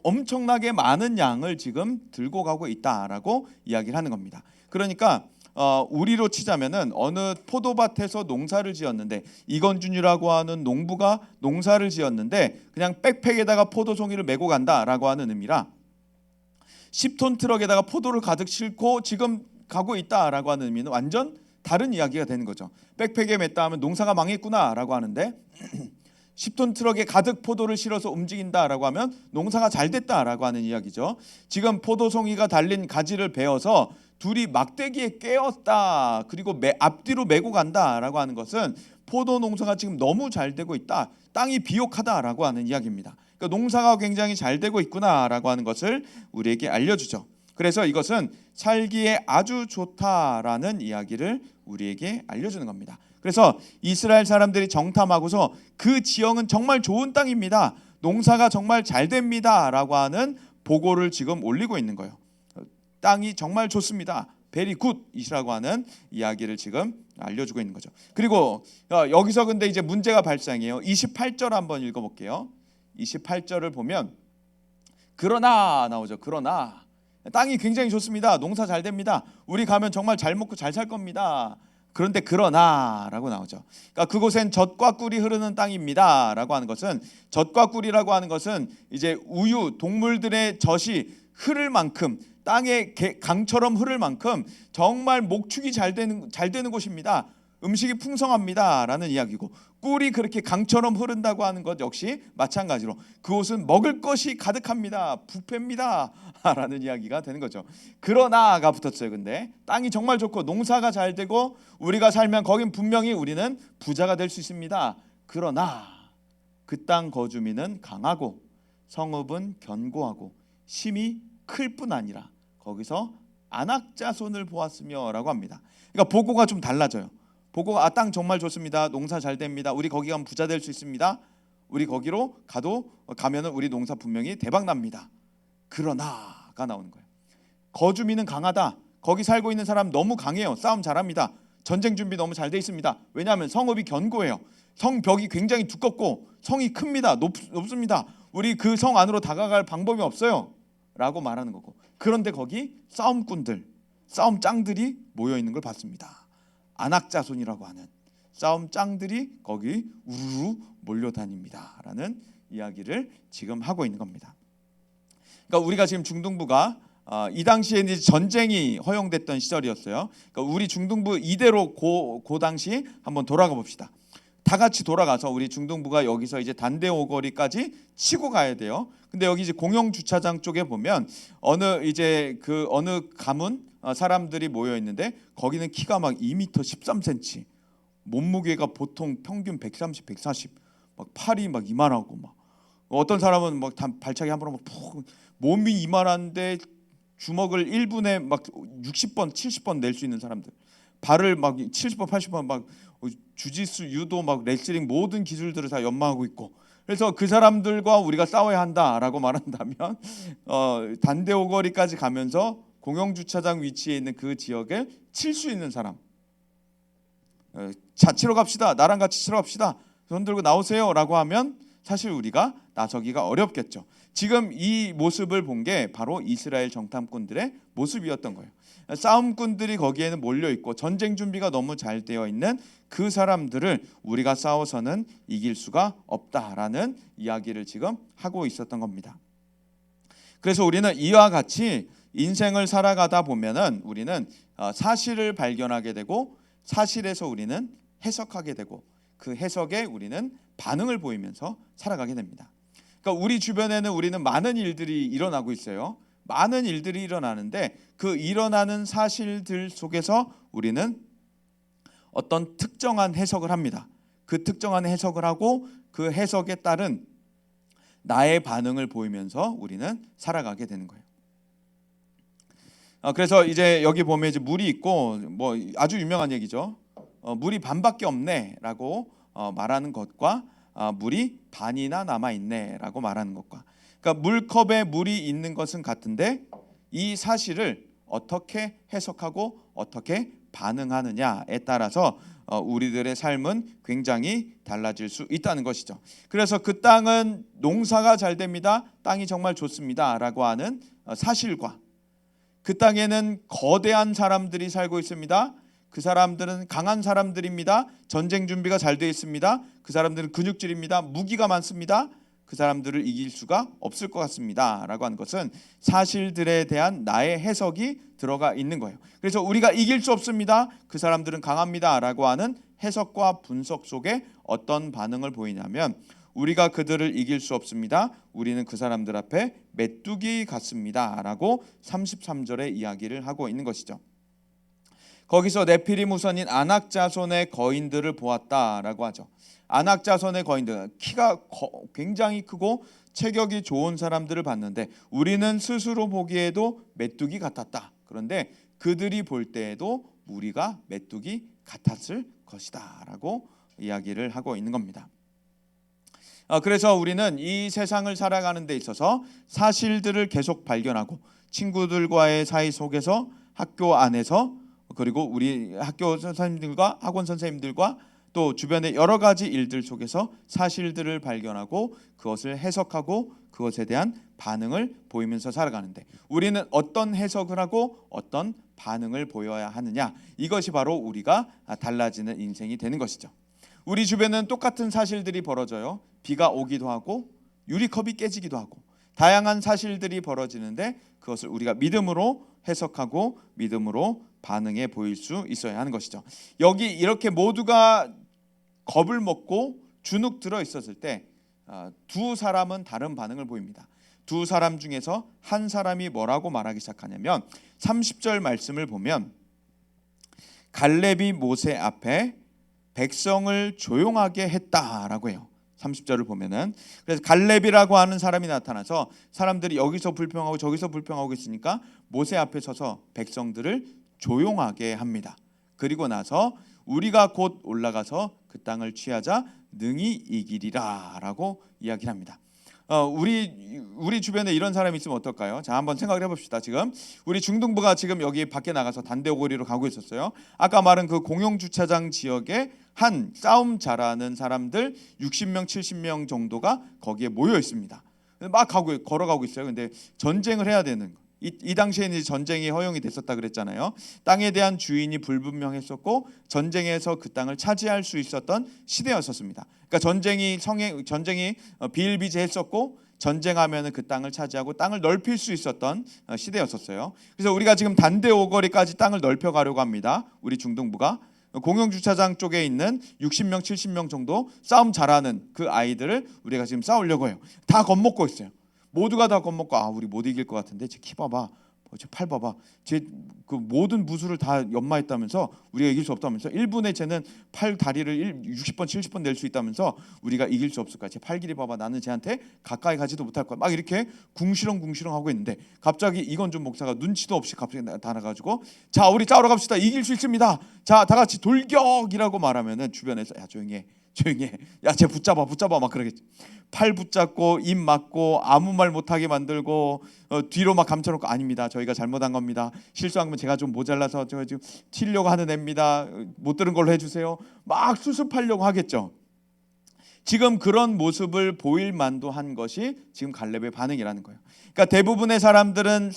엄청나게 많은 양을 지금 들고 가고 있다라고 이야기를 하는 겁니다. 그러니까 우리로 치자면은 어느 포도밭에서 농사를 지었는데 이건준이라고 하는 농부가 농사를 지었는데 그냥 백팩에다가 포도송이를 메고 간다라고 하는 의미라 10톤 트럭에다가 포도를 가득 싣고 지금 가고 있다라고 하는 의미는 완전 다른 이야기가 되는 거죠. 백팩에 맸다 하면 농사가 망했구나라고 하는데 10톤 트럭에 가득 포도를 실어서 움직인다라고 하면 농사가 잘 됐다라고 하는 이야기죠. 지금 포도송이가 달린 가지를 베어서 둘이 막대기에 꿰었다. 그리고 앞뒤로 메고 간다라고 하는 것은 포도 농사가 지금 너무 잘 되고 있다. 땅이 비옥하다라고 하는 이야기입니다. 그러니까 농사가 굉장히 잘 되고 있구나라고 하는 것을 우리에게 알려주죠. 그래서 이것은 살기에 아주 좋다라는 이야기를 우리에게 알려주는 겁니다. 그래서 이스라엘 사람들이 정탐하고서 그 지형은 정말 좋은 땅입니다. 농사가 정말 잘 됩니다라고 하는 보고를 지금 올리고 있는 거예요. 땅이 정말 좋습니다. 베리 굿이라고 하는 이야기를 지금 알려주고 있는 거죠. 그리고 여기서 근데 이제 문제가 발생해요. 28절 한번 읽어볼게요. 28절을 보면 그러나 나오죠. 그러나 땅이 굉장히 좋습니다. 농사 잘 됩니다. 우리 가면 정말 잘 먹고 잘 살 겁니다. 그런데 그러나라고 나오죠. 그러니까 그곳엔 젖과 꿀이 흐르는 땅입니다라고 하는 것은 젖과 꿀이라고 하는 것은 이제 우유 동물들의 젖이 흐를 만큼 땅에 강처럼 흐를 만큼 정말 목축이 잘 되는 곳입니다. 음식이 풍성합니다라는 이야기고 꿀이 그렇게 강처럼 흐른다고 하는 것 역시 마찬가지로 그곳은 먹을 것이 가득합니다. 뷔페입니다라는 이야기가 되는 거죠. 그러나가 붙었어요. 근데 땅이 정말 좋고 농사가 잘 되고 우리가 살면 거긴 분명히 우리는 부자가 될 수 있습니다. 그러나 그 땅 거주민은 강하고 성읍은 견고하고 심이 클 뿐 아니라 거기서 안악자손을 보았으며라고 합니다. 그러니까 보고가 좀 달라져요. 보고가 땅 정말 좋습니다. 농사 잘 됩니다. 우리 거기 가면 부자 될 수 있습니다. 우리 거기로 가면은 우리 농사 분명히 대박 납니다. 그러나가 나오는 거예요. 거주민은 강하다. 거기 살고 있는 사람 너무 강해요. 싸움 잘합니다. 전쟁 준비 너무 잘 돼 있습니다. 왜냐하면 성읍이 견고해요. 성벽이 굉장히 두껍고 성이 큽니다. 높습니다. 우리 그 성 안으로 다가갈 방법이 없어요. 라고 말하는 거고. 그런데 거기 싸움꾼들, 싸움짱들이 모여 있는 걸 봤습니다. 안악자손이라고 하는 싸움짱들이 거기 우르르 몰려다닙니다라는 이야기를 지금 하고 있는 겁니다. 그러니까 우리가 지금 중등부가 이 당시에 이제 전쟁이 허용됐던 시절이었어요. 그러니까 우리 중등부 이대로 그 당시 한번 돌아가 봅시다. 다 같이 돌아가서 우리 중등부가 여기서 이제 단대 오거리까지 치고 가야 돼요. 근데 여기 이제 공영 주차장 쪽에 보면 어느 가문 사람들이 모여 있는데 거기는 키가 막 2m 13cm, 몸무게가 보통 평균 130, 140, 막 팔이 막 이만하고 막 어떤 사람은 막 발차기 한 번에 막 몸이 이만한데 주먹을 1분에 막 60번, 70번 낼 수 있는 사람들, 발을 막 70번, 80번 막 주짓수, 유도, 막 레슬링 모든 기술들을 다 연마하고 있고 그래서 그 사람들과 우리가 싸워야 한다라고 말한다면 단대 오거리까지 가면서 공영주차장 위치에 있는 그 지역에 칠 수 있는 사람 자 치러 갑시다. 나랑 같이 치러 갑시다. 손 들고 나오세요 라고 하면 사실 우리가 나서기가 어렵겠죠. 지금 이 모습을 본 게 바로 이스라엘 정탐꾼들의 모습이었던 거예요. 싸움꾼들이 거기에는 몰려있고 전쟁 준비가 너무 잘 되어 있는 그 사람들을 우리가 싸워서는 이길 수가 없다라는 이야기를 지금 하고 있었던 겁니다. 그래서 우리는 이와 같이 인생을 살아가다 보면은 우리는 사실을 발견하게 되고 사실에서 우리는 해석하게 되고 그 해석에 우리는 반응을 보이면서 살아가게 됩니다. 그러니까 우리 주변에는 우리는 많은 일들이 일어나고 있어요. 많은 일들이 일어나는데 그 일어나는 사실들 속에서 우리는 어떤 특정한 해석을 합니다. 그 특정한 해석을 하고 그 해석에 따른 나의 반응을 보이면서 우리는 살아가게 되는 거예요. 그래서 이제 여기 보면 이제 물이 있고 뭐 아주 유명한 얘기죠. 물이 반밖에 없네라고 말하는 것과 물이 반이나 남아 있네라고 말하는 것과, 그러니까 물컵에 물이 있는 것은 같은데 이 사실을 어떻게 해석하고 어떻게 반응하느냐에 따라서 우리들의 삶은 굉장히 달라질 수 있다는 것이죠. 그래서 그 땅은 농사가 잘 됩니다. 땅이 정말 좋습니다라고 하는 사실과 그 땅에는 거대한 사람들이 살고 있습니다. 그 사람들은 강한 사람들입니다. 전쟁 준비가 잘 되어 있습니다. 그 사람들은 근육질입니다. 무기가 많습니다. 그 사람들을 이길 수가 없을 것 같습니다 라고 하는 것은 사실들에 대한 나의 해석이 들어가 있는 거예요. 그래서 우리가 이길 수 없습니다. 그 사람들은 강합니다 라고 하는 해석과 분석 속에 어떤 반응을 보이냐면 우리가 그들을 이길 수 없습니다. 우리는 그 사람들 앞에 메뚜기 같습니다 라고 33절에 이야기를 하고 있는 것이죠. 거기서 네피림 후손인 아낙 자손의 거인들을 보았다라고 하죠. 아낙 자손의 거인들, 키가 굉장히 크고 체격이 좋은 사람들을 봤는데 우리는 스스로 보기에도 메뚜기 같았다. 그런데 그들이 볼 때에도 우리가 메뚜기 같았을 것이다 라고 이야기를 하고 있는 겁니다. 그래서 우리는 이 세상을 살아가는 데 있어서 사실들을 계속 발견하고 친구들과의 사이 속에서 학교 안에서 그리고 우리 학교 선생님들과 학원 선생님들과 또 주변의 여러 가지 일들 속에서 사실들을 발견하고 그것을 해석하고 그것에 대한 반응을 보이면서 살아가는데 우리는 어떤 해석을 하고 어떤 반응을 보여야 하느냐, 이것이 바로 우리가 달라지는 인생이 되는 것이죠. 우리 주변은 똑같은 사실들이 벌어져요. 비가 오기도 하고 유리컵이 깨지기도 하고 다양한 사실들이 벌어지는데 그것을 우리가 믿음으로 해석하고 믿음으로 반응해 보일 수 있어야 하는 것이죠. 여기 이렇게 모두가 겁을 먹고 주눅 들어 있었을 때 두 사람은 다른 반응을 보입니다. 두 사람 중에서 한 사람이 뭐라고 말하기 시작하냐면 30절 말씀을 보면 갈렙이 모세 앞에 백성을 조용하게 했다라고 해요. 30절을 보면은 그래서 갈렙이라고 하는 사람이 나타나서 사람들이 여기서 불평하고 저기서 불평하고 있으니까 모세 앞에 서서 백성들을 조용하게 합니다. 그리고 나서 우리가 곧 올라가서 그 땅을 취하자 능히 이기리라라고 이야기를 합니다. 우리 주변에 이런 사람이 있으면 어떨까요? 자, 한번 생각을 해봅시다. 지금 우리 중등부가 지금 여기 밖에 나가서 단대오거리로 가고 있었어요. 아까 말한 그 공영주차장 지역에 한 싸움 잘하는 사람들 60명 70명 정도가 거기에 모여 있습니다. 막 걸어가고 있어요. 근데 전쟁을 해야 되는 거. 이 당시에는 전쟁이 허용이 됐었다 그랬잖아요. 땅에 대한 주인이 불분명했었고 전쟁에서 그 땅을 차지할 수 있었던 시대였었습니다. 그러니까 전쟁이 비일비재했었고 전쟁하면은 그 땅을 차지하고 땅을 넓힐 수 있었던 시대였었어요. 그래서 우리가 지금 단대 오거리까지 땅을 넓혀가려고 합니다. 우리 중등부가 공영주차장 쪽에 있는 60명 70명 정도 싸움 잘하는 그 아이들을 우리가 지금 싸우려고 해요. 다 겁먹고 있어요. 모두가 다 겁먹고 우리 못 이길 것 같은데 제 키 봐봐, 제 팔 봐봐, 제 그 모든 무술을 다 연마했다면서 우리가 이길 수 없다면서 1분에 쟤는 팔 다리를 60번 70번 낼 수 있다면서 우리가 이길 수 없을까? 제 팔 길이 봐봐, 나는 쟤한테 가까이 가지도 못할 거야. 막 이렇게 궁시렁궁시렁 하고 있는데 갑자기 이건준 목사가 눈치도 없이 갑자기 나타나가지고 자 우리 싸우러 갑시다, 이길 수 있습니다, 자 다 같이 돌격이라고 말하면은 주변에서 야 조용히 해, 야 쟤 붙잡아 막 그러겠지. 팔 붙잡고 입 막고 아무 말 못하게 만들고 뒤로 막 감춰놓고 아닙니다, 저희가 잘못한 겁니다, 실수한 건 제가 좀 모자라서 제가 지금 튀려고 하는 애입니다, 못 들은 걸로 해주세요, 막 수습하려고 하겠죠. 지금 그런 모습을 보일 만도 한 것이 지금 갈렙의 반응이라는 거예요. 그러니까 대부분의 사람들은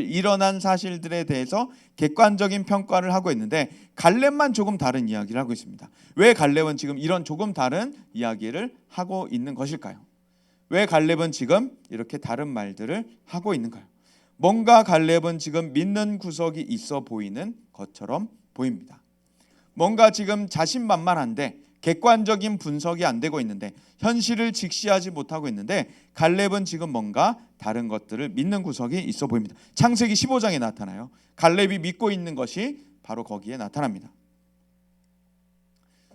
일어난 사실들에 대해서 객관적인 평가를 하고 있는데 갈렙만 조금 다른 이야기를 하고 있습니다. 왜 갈렙은 지금 이런 조금 다른 이야기를 하고 있는 것일까요? 왜 갈렙은 지금 이렇게 다른 말들을 하고 있는가요? 뭔가 갈렙은 지금 믿는 구석이 있어 보이는 것처럼 보입니다. 뭔가 지금 자신만만한데 객관적인 분석이 안 되고 있는데 현실을 직시하지 못하고 있는데 갈렙은 지금 뭔가 다른 것들을 믿는 구석이 있어 보입니다. 창세기 15장에 나타나요. 갈렙이 믿고 있는 것이 바로 거기에 나타납니다.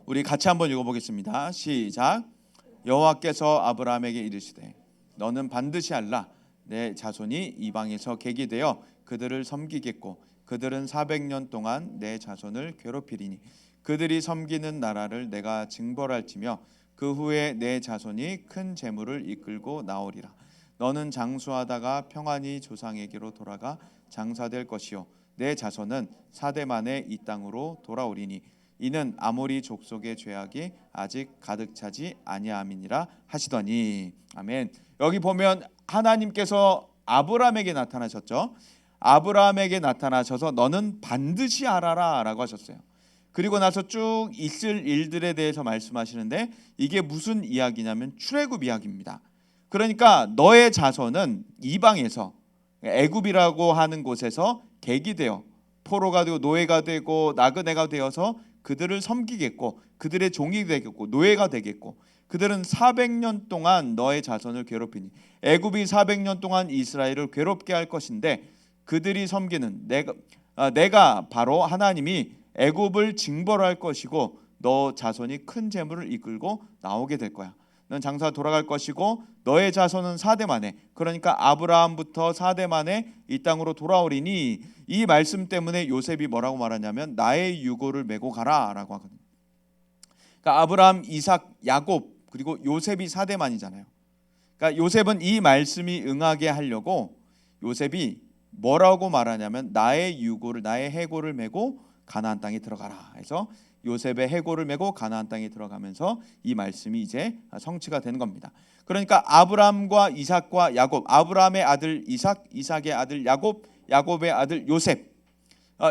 우리 같이 한번 읽어보겠습니다. 시작. 여호와께서 아브라함에게 이르시되 너는 반드시 알라, 내 자손이 이방에서 객이 되어 그들을 섬기겠고 그들은 400년 동안 내 자손을 괴롭히리니 그들이 섬기는 나라를 내가 징벌할지며 그 후에 내 자손이 큰 재물을 이끌고 나오리라. 너는 장수하다가 평안히 조상에게로 돌아가 장사될 것이요 내 자손은 4대 만에 이 땅으로 돌아오리니 이는 아모리 족속의 죄악이 아직 가득 차지 아니함이니라 하시더니. 아멘. 여기 보면 하나님께서 아브라함에게 나타나셨죠. 아브라함에게 나타나셔서 너는 반드시 알아라 라고 하셨어요. 그리고 나서 쭉 있을 일들에 대해서 말씀하시는데 이게 무슨 이야기냐면 출애굽 이야기입니다. 그러니까 너의 자손은 이방에서 애굽이라고 하는 곳에서 객이되어 포로가 되고 노예가 되고 나그네가 되어서 그들을 섬기겠고 그들의 종이 되겠고 노예가 되겠고 그들은 400년 동안 너의 자손을 괴롭히니 애굽이 400년 동안 이스라엘을 괴롭게 할 것인데 그들이 섬기는 내가 바로 하나님이 애굽을 징벌할 것이고 너 자손이 큰 재물을 이끌고 나오게 될 거야. 넌 장사 돌아갈 것이고 너의 자손은 4대 만에 그러니까 아브라함부터 4대 만에 이 땅으로 돌아오리니 이 말씀 때문에 요셉이 뭐라고 말하냐면 나의 유고를 메고 가라라고 하거든요. 그러니까 아브라함, 이삭, 야곱 그리고 요셉이 4대 만이잖아요. 그러니까 요셉은 이 말씀이 응하게 하려고 요셉이 뭐라고 말하냐면 나의 유고를 나의 해고를 메고 가나안 땅에 들어가라 해서 요셉의 해고를 메고 가나안 땅에 들어가면서 이 말씀이 이제 성취가 되는 겁니다. 그러니까 아브라함과 이삭과 야곱, 아브라함의 아들 이삭, 이삭의 아들 야곱, 야곱의 아들 요셉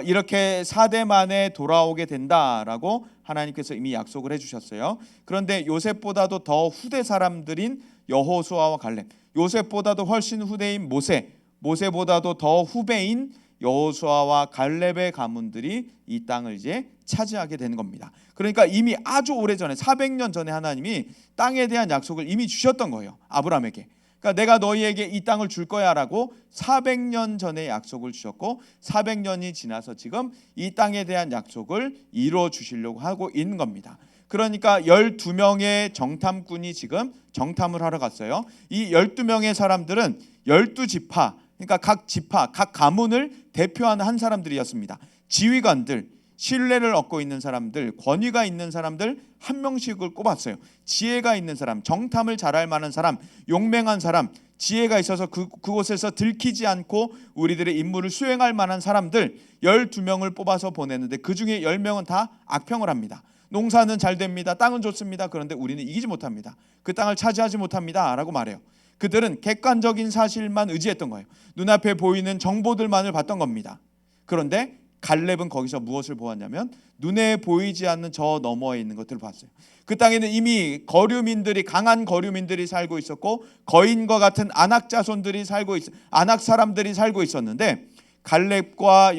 이렇게 4대 만에 돌아오게 된다라고 하나님께서 이미 약속을 해주셨어요. 그런데 요셉보다도 더 후대 사람들인 여호수아와 갈렙, 요셉보다도 훨씬 후대인 모세, 모세보다도 더 후배인 여호수아와 갈렙의 가문들이 이 땅을 이제 차지하게 되는 겁니다. 그러니까 이미 아주 오래전에 400년 전에 하나님이 땅에 대한 약속을 이미 주셨던 거예요. 아브라함에게. 그러니까 내가 너희에게 이 땅을 줄 거야라고 400년 전에 약속을 주셨고 400년이 지나서 지금 이 땅에 대한 약속을 이루어 주시려고 하고 있는 겁니다. 그러니까 12명의 정탐꾼이 지금 정탐을 하러 갔어요. 이 12명의 사람들은 12지파 그러니까 각 지파, 각 가문을 대표하는 한 사람들이었습니다. 지휘관들, 신뢰를 얻고 있는 사람들, 권위가 있는 사람들 한 명씩을 꼽았어요. 지혜가 있는 사람, 정탐을 잘할 만한 사람, 용맹한 사람, 지혜가 있어서 그곳에서 들키지 않고 우리들의 임무를 수행할 만한 사람들 12명을 뽑아서 보냈는데 그중에 10명은 다 악평을 합니다. 농사는 잘 됩니다. 땅은 좋습니다. 그런데 우리는 이기지 못합니다. 그 땅을 차지하지 못합니다. 라고 말해요. 그들은 객관적인 사실만 의지했던 거예요. 눈앞에 보이는 정보들만을 봤던 겁니다. 그런데 갈렙은 거기서 무엇을 보았냐면 눈에 보이지 않는 저 너머에 있는 것들을 봤어요. 그 땅에는 이미 거류민들이 강한 거류민들이 살고 있었고 거인과 같은 아낙 자손들이 아낙 사람들이 살고 있었는데 갈렙과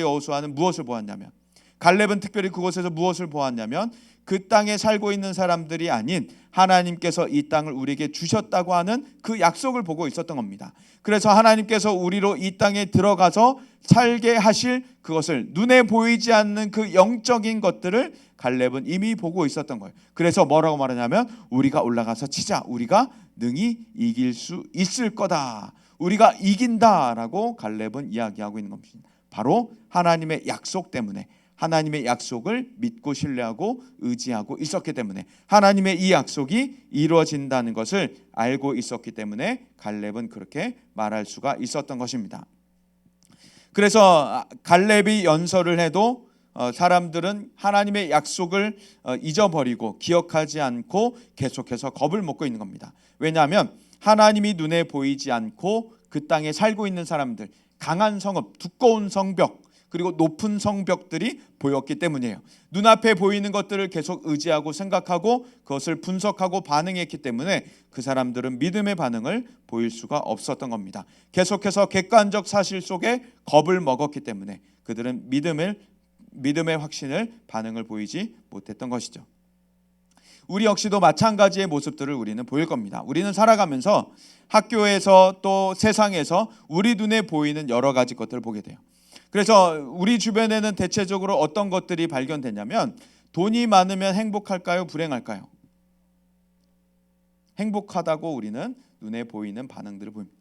여호수아는 무엇을 보았냐면 갈렙은 특별히 그곳에서 무엇을 보았냐면 그 땅에 살고 있는 사람들이 아닌 하나님께서 이 땅을 우리에게 주셨다고 하는 그 약속을 보고 있었던 겁니다. 그래서 하나님께서 우리로 이 땅에 들어가서 살게 하실 그것을 눈에 보이지 않는 그 영적인 것들을 갈렙은 이미 보고 있었던 거예요. 그래서 뭐라고 말하냐면 우리가 올라가서 치자. 우리가 능히 이길 수 있을 거다. 우리가 이긴다라고 갈렙은 이야기하고 있는 겁니다. 바로 하나님의 약속 때문에 하나님의 약속을 믿고 신뢰하고 의지하고 있었기 때문에 하나님의 이 약속이 이루어진다는 것을 알고 있었기 때문에 갈렙은 그렇게 말할 수가 있었던 것입니다. 그래서 갈렙이 연설을 해도 사람들은 하나님의 약속을 잊어버리고 기억하지 않고 계속해서 겁을 먹고 있는 겁니다. 왜냐하면 하나님이 눈에 보이지 않고 그 땅에 살고 있는 사람들, 강한 성읍, 두꺼운 성벽 그리고 높은 성벽들이 보였기 때문이에요. 눈앞에 보이는 것들을 계속 의지하고 생각하고 그것을 분석하고 반응했기 때문에 그 사람들은 믿음의 반응을 보일 수가 없었던 겁니다. 계속해서 객관적 사실 속에 겁을 먹었기 때문에 그들은 믿음의 확신을 반응을 보이지 못했던 것이죠. 우리 역시도 마찬가지의 모습들을 우리는 보일 겁니다. 우리는 살아가면서 학교에서 또 세상에서 우리 눈에 보이는 여러 가지 것들을 보게 돼요. 그래서 우리 주변에는 대체적으로 어떤 것들이 발견되냐면 돈이 많으면 행복할까요? 불행할까요? 행복하다고 우리는 눈에 보이는 반응들을 보입니다.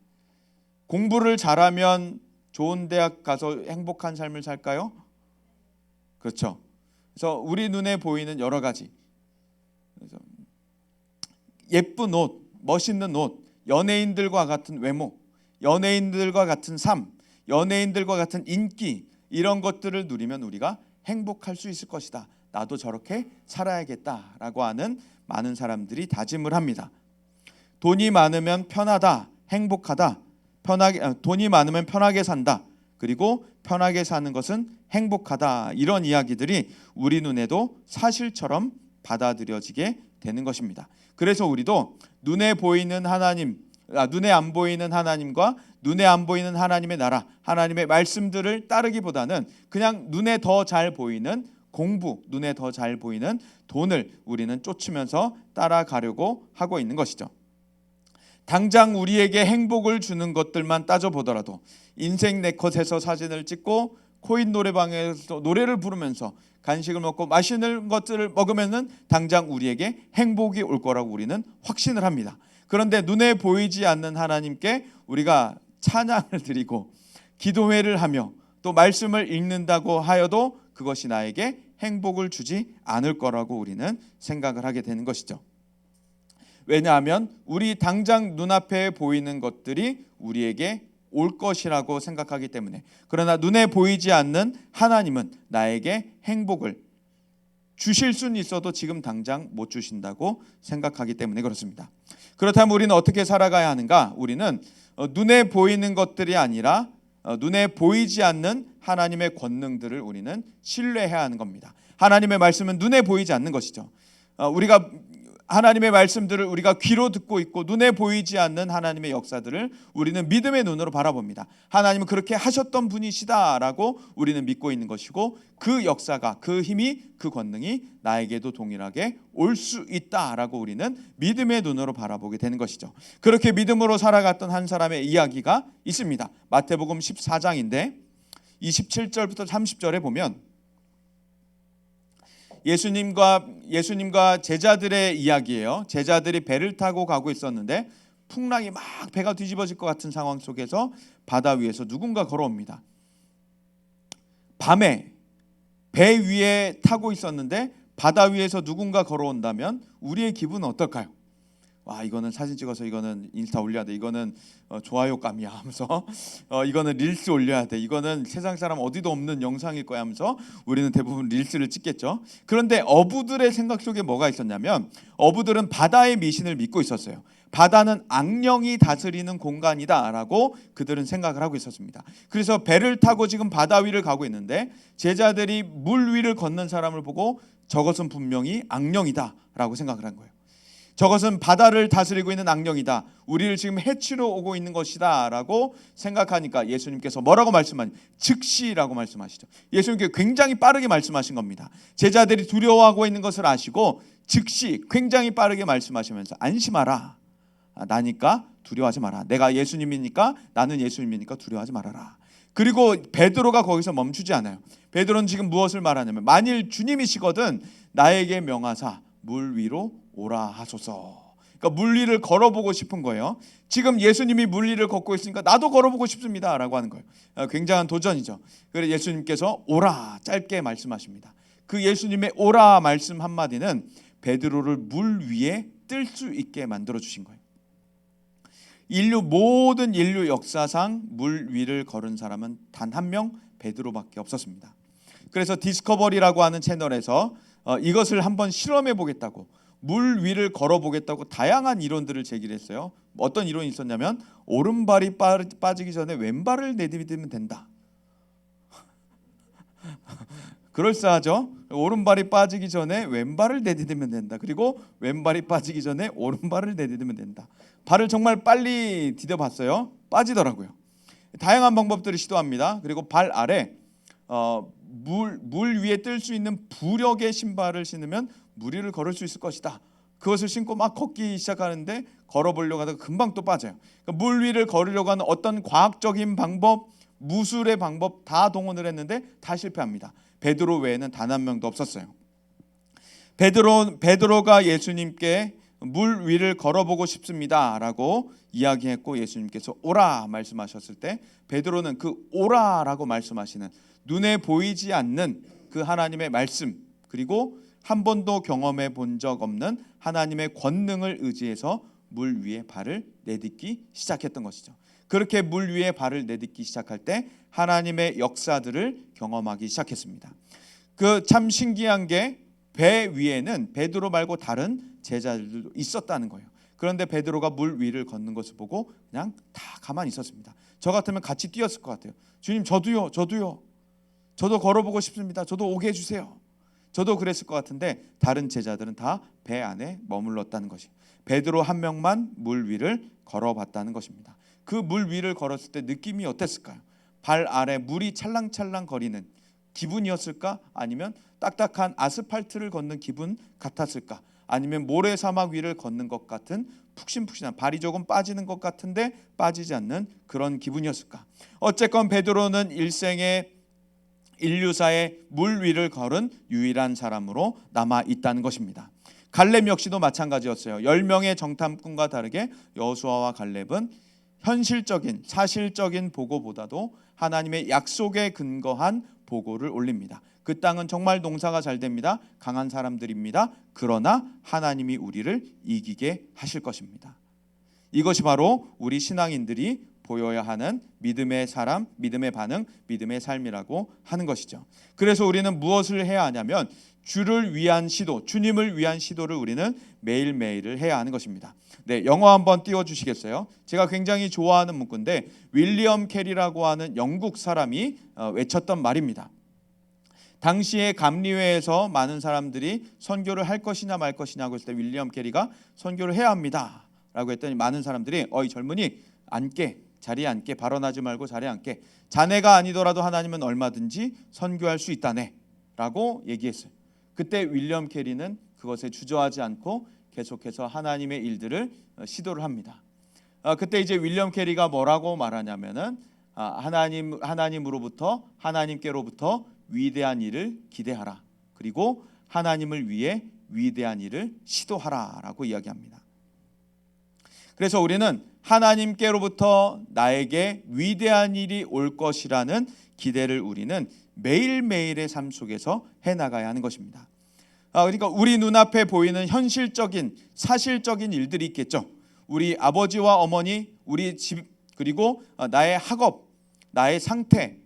공부를 잘하면 좋은 대학 가서 행복한 삶을 살까요? 그렇죠. 그래서 우리 눈에 보이는 여러 가지 그래서 예쁜 옷, 멋있는 옷, 연예인들과 같은 외모, 연예인들과 같은 삶 연예인들과 같은 인기 이런 것들을 누리면 우리가 행복할 수 있을 것이다. 나도 저렇게 살아야겠다라고 하는 많은 사람들이 다짐을 합니다. 돈이 많으면 편하다, 행복하다. 돈이 많으면 편하게 산다. 그리고 편하게 사는 것은 행복하다. 이런 이야기들이 우리 눈에도 사실처럼 받아들여지게 되는 것입니다. 그래서 우리도 눈에 보이는 하나님, 눈에 안 보이는 하나님과 눈에 안 보이는 하나님의 나라, 하나님의 말씀들을 따르기보다는 그냥 눈에 더 잘 보이는 공부, 눈에 더 잘 보이는 돈을 우리는 쫓으면서 따라가려고 하고 있는 것이죠. 당장 우리에게 행복을 주는 것들만 따져보더라도 인생 네컷에서 사진을 찍고 코인 노래방에서 노래를 부르면서 간식을 먹고 맛있는 것들을 먹으면은 당장 우리에게 행복이 올 거라고 우리는 확신을 합니다. 그런데 눈에 보이지 않는 하나님께 우리가 찬양을 드리고 기도회를 하며 또 말씀을 읽는다고 하여도 그것이 나에게 행복을 주지 않을 거라고 우리는 생각을 하게 되는 것이죠. 왜냐하면 우리 당장 눈앞에 보이는 것들이 우리에게 올 것이라고 생각하기 때문에. 그러나 눈에 보이지 않는 하나님은 나에게 행복을 주실 수는 있어도 지금 당장 못 주신다고 생각하기 때문에 그렇습니다. 그렇다면 우리는 어떻게 살아가야 하는가? 우리는 눈에 보이는 것들이 아니라 눈에 보이지 않는 하나님의 권능들을 우리는 신뢰해야 하는 겁니다. 하나님의 말씀은 눈에 보이지 않는 것이죠. 우리가 하나님의 말씀들을 우리가 귀로 듣고 있고 눈에 보이지 않는 하나님의 역사들을 우리는 믿음의 눈으로 바라봅니다. 하나님은 그렇게 하셨던 분이시다라고 우리는 믿고 있는 것이고 그 역사가, 그 힘이, 그 권능이 나에게도 동일하게 올 수 있다라고 우리는 믿음의 눈으로 바라보게 되는 것이죠. 그렇게 믿음으로 살아갔던 한 사람의 이야기가 있습니다. 마태복음 14장인데 27절부터 30절에 보면 예수님과 제자들의 이야기예요. 제자들이 배를 타고 가고 있었는데 풍랑이 막 배가 뒤집어질 것 같은 상황 속에서 바다 위에서 누군가 걸어옵니다. 밤에 배 위에 타고 있었는데 바다 위에서 누군가 걸어온다면 우리의 기분은 어떨까요? 와, 이거는 사진 찍어서 이거는 인스타 올려야 돼. 이거는 좋아요감이야 하면서 이거는 릴스 올려야 돼. 이거는 세상 사람 어디도 없는 영상일 거야 하면서 우리는 대부분 릴스를 찍겠죠. 그런데 어부들의 생각 속에 뭐가 있었냐면 어부들은 바다의 미신을 믿고 있었어요. 바다는 악령이 다스리는 공간이다라고 그들은 생각을 하고 있었습니다. 그래서 배를 타고 지금 바다 위를 가고 있는데 제자들이 물 위를 걷는 사람을 보고 저것은 분명히 악령이다라고 생각을 한 거예요. 저것은 바다를 다스리고 있는 악령이다. 우리를 지금 해치러 오고 있는 것이다 라고 생각하니까 예수님께서 뭐라고 말씀하니? 즉시라고 말씀하시죠. 예수님께서 굉장히 빠르게 말씀하신 겁니다. 제자들이 두려워하고 있는 것을 아시고 즉시 굉장히 빠르게 말씀하시면서 안심하라. 나니까 두려워하지 마라. 내가 예수님이니까, 나는 예수님이니까 두려워하지 말아라. 그리고 베드로가 거기서 멈추지 않아요. 베드로는 지금 무엇을 말하냐면 만일 주님이시거든 나에게 명하사 물 위로 오라 하소서. 그러니까 물 위를 걸어보고 싶은 거예요. 지금 예수님이 물 위를 걷고 있으니까 나도 걸어보고 싶습니다 라고 하는 거예요. 굉장한 도전이죠. 그래서 예수님께서 오라 짧게 말씀하십니다. 그 예수님의 오라 말씀 한마디는 베드로를 물 위에 뜰 수 있게 만들어 주신 거예요. 모든 인류 역사상 물 위를 걸은 사람은 단 한 명 베드로밖에 없었습니다. 그래서 디스커버리라고 하는 채널에서 이것을 한번 실험해 보겠다고 물 위를 걸어보겠다고 다양한 이론들을 제기했어요. 어떤 이론이 있었냐면 오른발이 빠지기 전에 왼발을 내디디면 된다. 그럴싸하죠. 오른발이 빠지기 전에 왼발을 내디디면 된다. 그리고 왼발이 빠지기 전에 오른발을 내디디면 된다. 발을 정말 빨리 디뎌봤어요. 빠지더라고요. 다양한 방법들을 시도합니다. 그리고 발 아래 물 위에 뜰 수 있는 부력의 신발을 신으면 물 위를 걸을 수 있을 것이다. 그것을 신고 막 걷기 시작하는데 걸어보려고 하다가 금방 또 빠져요. 그러니까 물 위를 걸으려고 하는 어떤 과학적인 방법, 무술의 방법 다 동원을 했는데 다 실패합니다. 베드로 외에는 단 한 명도 없었어요. 베드로가 예수님께 물 위를 걸어보고 싶습니다라고 이야기했고 예수님께서 오라 말씀하셨을 때 베드로는 그 오라라고 말씀하시는 눈에 보이지 않는 그 하나님의 말씀 그리고 한 번도 경험해 본 적 없는 하나님의 권능을 의지해서 물 위에 발을 내딛기 시작했던 것이죠. 그렇게 물 위에 발을 내딛기 시작할 때 하나님의 역사들을 경험하기 시작했습니다. 그 참 신기한 게 배 위에는 베드로 말고 다른 제자들도 있었다는 거예요. 그런데 베드로가 물 위를 걷는 것을 보고 그냥 다 가만히 있었습니다. 저 같으면 같이 뛰었을 것 같아요. 주님, 저도요. 저도 걸어보고 싶습니다. 저도 오게 해주세요. 저도 그랬을 것 같은데 다른 제자들은 다 배 안에 머물렀다는 것이, 베드로 한 명만 물 위를 걸어봤다는 것입니다. 그 물 위를 걸었을 때 느낌이 어땠을까요? 발 아래 물이 찰랑찰랑 거리는 기분이었을까? 아니면 딱딱한 아스팔트를 걷는 기분 같았을까? 아니면 모래사막 위를 걷는 것 같은 푹신푹신한, 발이 조금 빠지는 것 같은데 빠지지 않는 그런 기분이었을까? 어쨌건 베드로는 일생의 인류사의 물 위를 걸은 유일한 사람으로 남아 있다는 것입니다. 갈렙 역시도 마찬가지였어요. 10명의 정탐꾼과 다르게 여호수아와 갈렙은 현실적인 사실적인 보고보다도 하나님의 약속에 근거한 보고를 올립니다. 그 땅은 정말 농사가 잘 됩니다. 강한 사람들입니다. 그러나 하나님이 우리를 이기게 하실 것입니다. 이것이 바로 우리 신앙인들이 보여야 하는 믿음의 사람, 믿음의 반응, 믿음의 삶이라고 하는 것이죠. 그래서 우리는 무엇을 해야 하냐면 주를 위한 시도, 주님을 위한 시도를 우리는 매일매일을 해야 하는 것입니다. 네, 영어 한번 띄워주시겠어요? 제가 굉장히 좋아하는 문구인데 윌리엄 캐리라고 하는 영국 사람이 외쳤던 말입니다. 당시에 감리회에서 많은 사람들이 선교를 할 것이냐 말 것이냐고 했을 때 윌리엄 캐리가 선교를 해야 합니다 라고 했더니 많은 사람들이 어이 젊은이 앉게, 자리에 앉게, 발언하지 말고 자리에 앉게, 자네가 아니더라도 하나님은 얼마든지 선교할 수 있다네 라고 얘기했어요. 그때 윌리엄 캐리는 그것에 주저하지 않고 계속해서 하나님의 일들을 시도를 합니다. 그때 이제 윌리엄 캐리가 뭐라고 말하냐면은 하나님께로부터 위대한 일을 기대하라. 그리고 하나님을 위해 위대한 일을 시도하라라고 이야기합니다. 그래서 우리는 하나님께로부터 나에게 위대한 일이 올 것이라는 기대를 우리는 매일매일의 삶 속에서 해나가야 하는 것입니다. 그러니까 우리 눈앞에 보이는 현실적인 사실적인 일들이 있겠죠. 우리 아버지와 어머니, 우리 집, 그리고 나의 학업, 나의 상태,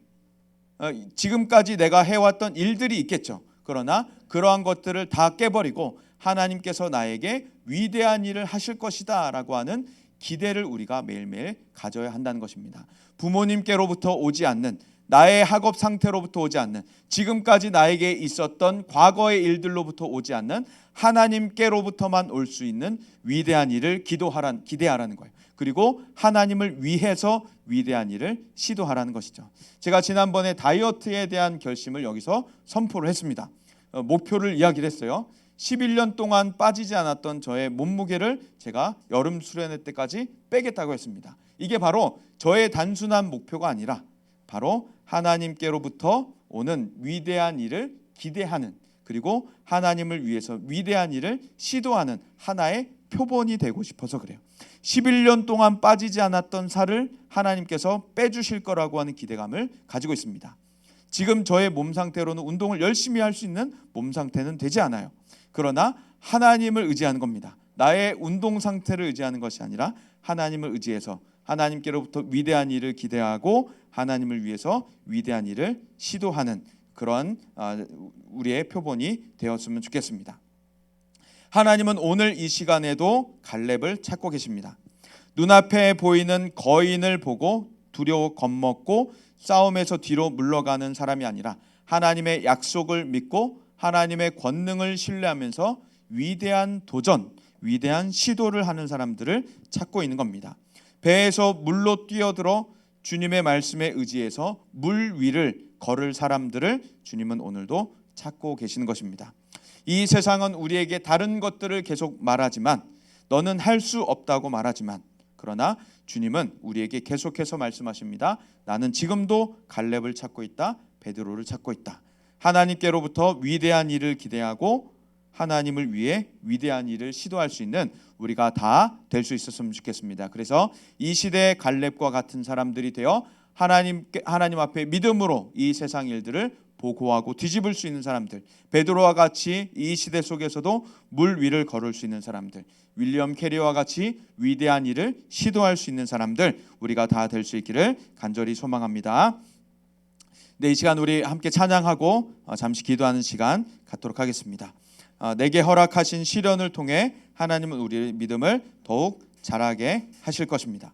지금까지 내가 해왔던 일들이 있겠죠. 그러나 그러한 것들을 다 깨버리고 하나님께서 나에게 위대한 일을 하실 것이다 라고 하는 기대를 우리가 매일매일 가져야 한다는 것입니다. 부모님께로부터 오지 않는, 나의 학업 상태로부터 오지 않는, 지금까지 나에게 있었던 과거의 일들로부터 오지 않는 하나님께로부터만 올 수 있는 위대한 일을 기대하라는 거예요. 그리고 하나님을 위해서 위대한 일을 시도하라는 것이죠. 제가 지난번에 다이어트에 대한 결심을 여기서 선포를 했습니다. 목표를 이야기를 했어요. 11년 동안 빠지지 않았던 저의 몸무게를 제가 여름 수련회 때까지 빼겠다고 했습니다. 이게 바로 저의 단순한 목표가 아니라 바로 하나님께로부터 오는 위대한 일을 기대하는, 그리고 하나님을 위해서 위대한 일을 시도하는 하나의 표본이 되고 싶어서 그래요. 11년 동안 빠지지 않았던 살을 하나님께서 빼주실 거라고 하는 기대감을 가지고 있습니다. 지금 저의 몸 상태로는 운동을 열심히 할 수 있는 몸 상태는 되지 않아요. 그러나 하나님을 의지하는 겁니다. 나의 운동 상태를 의지하는 것이 아니라 하나님을 의지해서 하나님께로부터 위대한 일을 기대하고 하나님을 위해서 위대한 일을 시도하는 그런 우리의 표본이 되었으면 좋겠습니다. 하나님은 오늘 이 시간에도 갈렙을 찾고 계십니다. 눈앞에 보이는 거인을 보고 두려워 겁먹고 싸움에서 뒤로 물러가는 사람이 아니라 하나님의 약속을 믿고 하나님의 권능을 신뢰하면서 위대한 도전, 위대한 시도를 하는 사람들을 찾고 있는 겁니다. 배에서 물로 뛰어들어 주님의 말씀에 의지해서 물 위를 걸을 사람들을 주님은 오늘도 찾고 계시는 것입니다. 이 세상은 우리에게 다른 것들을 계속 말하지만, 너는 할 수 없다고 말하지만, 그러나 주님은 우리에게 계속해서 말씀하십니다. 나는 지금도 갈렙을 찾고 있다, 베드로를 찾고 있다. 하나님께로부터 위대한 일을 기대하고 하나님을 위해 위대한 일을 시도할 수 있는 우리가 다 될 수 있었으면 좋겠습니다. 그래서 이 시대의 갈렙과 같은 사람들이 되어 하나님 앞에 믿음으로 이 세상 일들을 보고하고 뒤집을 수 있는 사람들, 베드로와 같이 이 시대 속에서도 물 위를 걸을 수 있는 사람들, 윌리엄 캐리와 같이 위대한 일을 시도할 수 있는 사람들, 우리가 다 될 수 있기를 간절히 소망합니다. 네, 이 시간 우리 함께 찬양하고 잠시 기도하는 시간 갖도록 하겠습니다. 내게 허락하신 시련을 통해 하나님은 우리의 믿음을 더욱 자라게 하실 것입니다.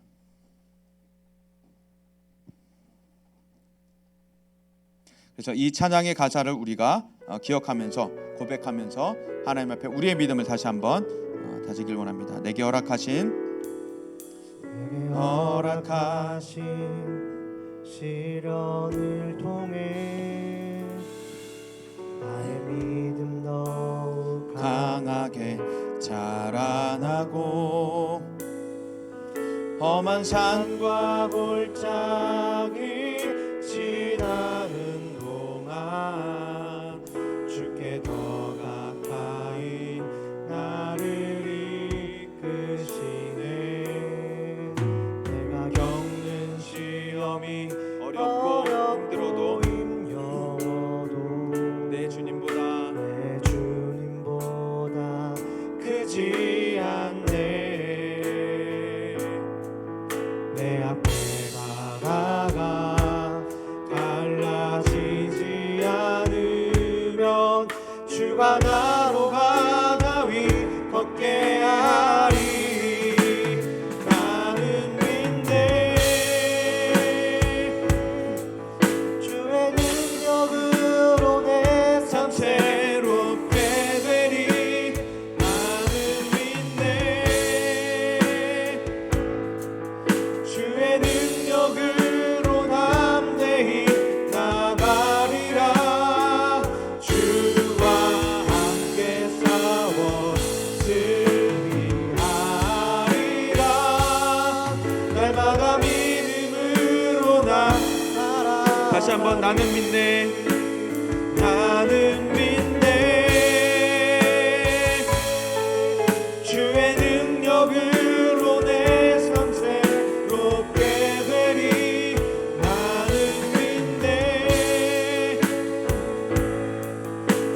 그래서 이 찬양의 가사를 우리가 기억하면서 고백하면서 하나님 앞에 우리의 믿음을 다시 한번 다지길 원합니다. 내게 허락하신 시련을 통해 나의 믿음 더욱 강하게 자라나고 험한 산과 골짜기 지나는 동안 주께 더 가까이 나를 이끄시네. 내가 겪는 시험이 어렵고 힘들어도 내 주님보다 크지 않네. 내 앞에 바다가 갈라지지 않으면 주가 나로 바다 위 걷게 하리. 나는 믿네. 주의 능력으로 내 삶 새롭게 되리. 나는 믿네. 주의 능력으로 담대히 나가리라. 주와 함께 싸워 승리하리라. 날마다 믿음으로 나 살아. 다시 한번 나는 믿네. 나는 믿네. 주의 능력으로 내 삶 새롭게 되리. 나는 믿네.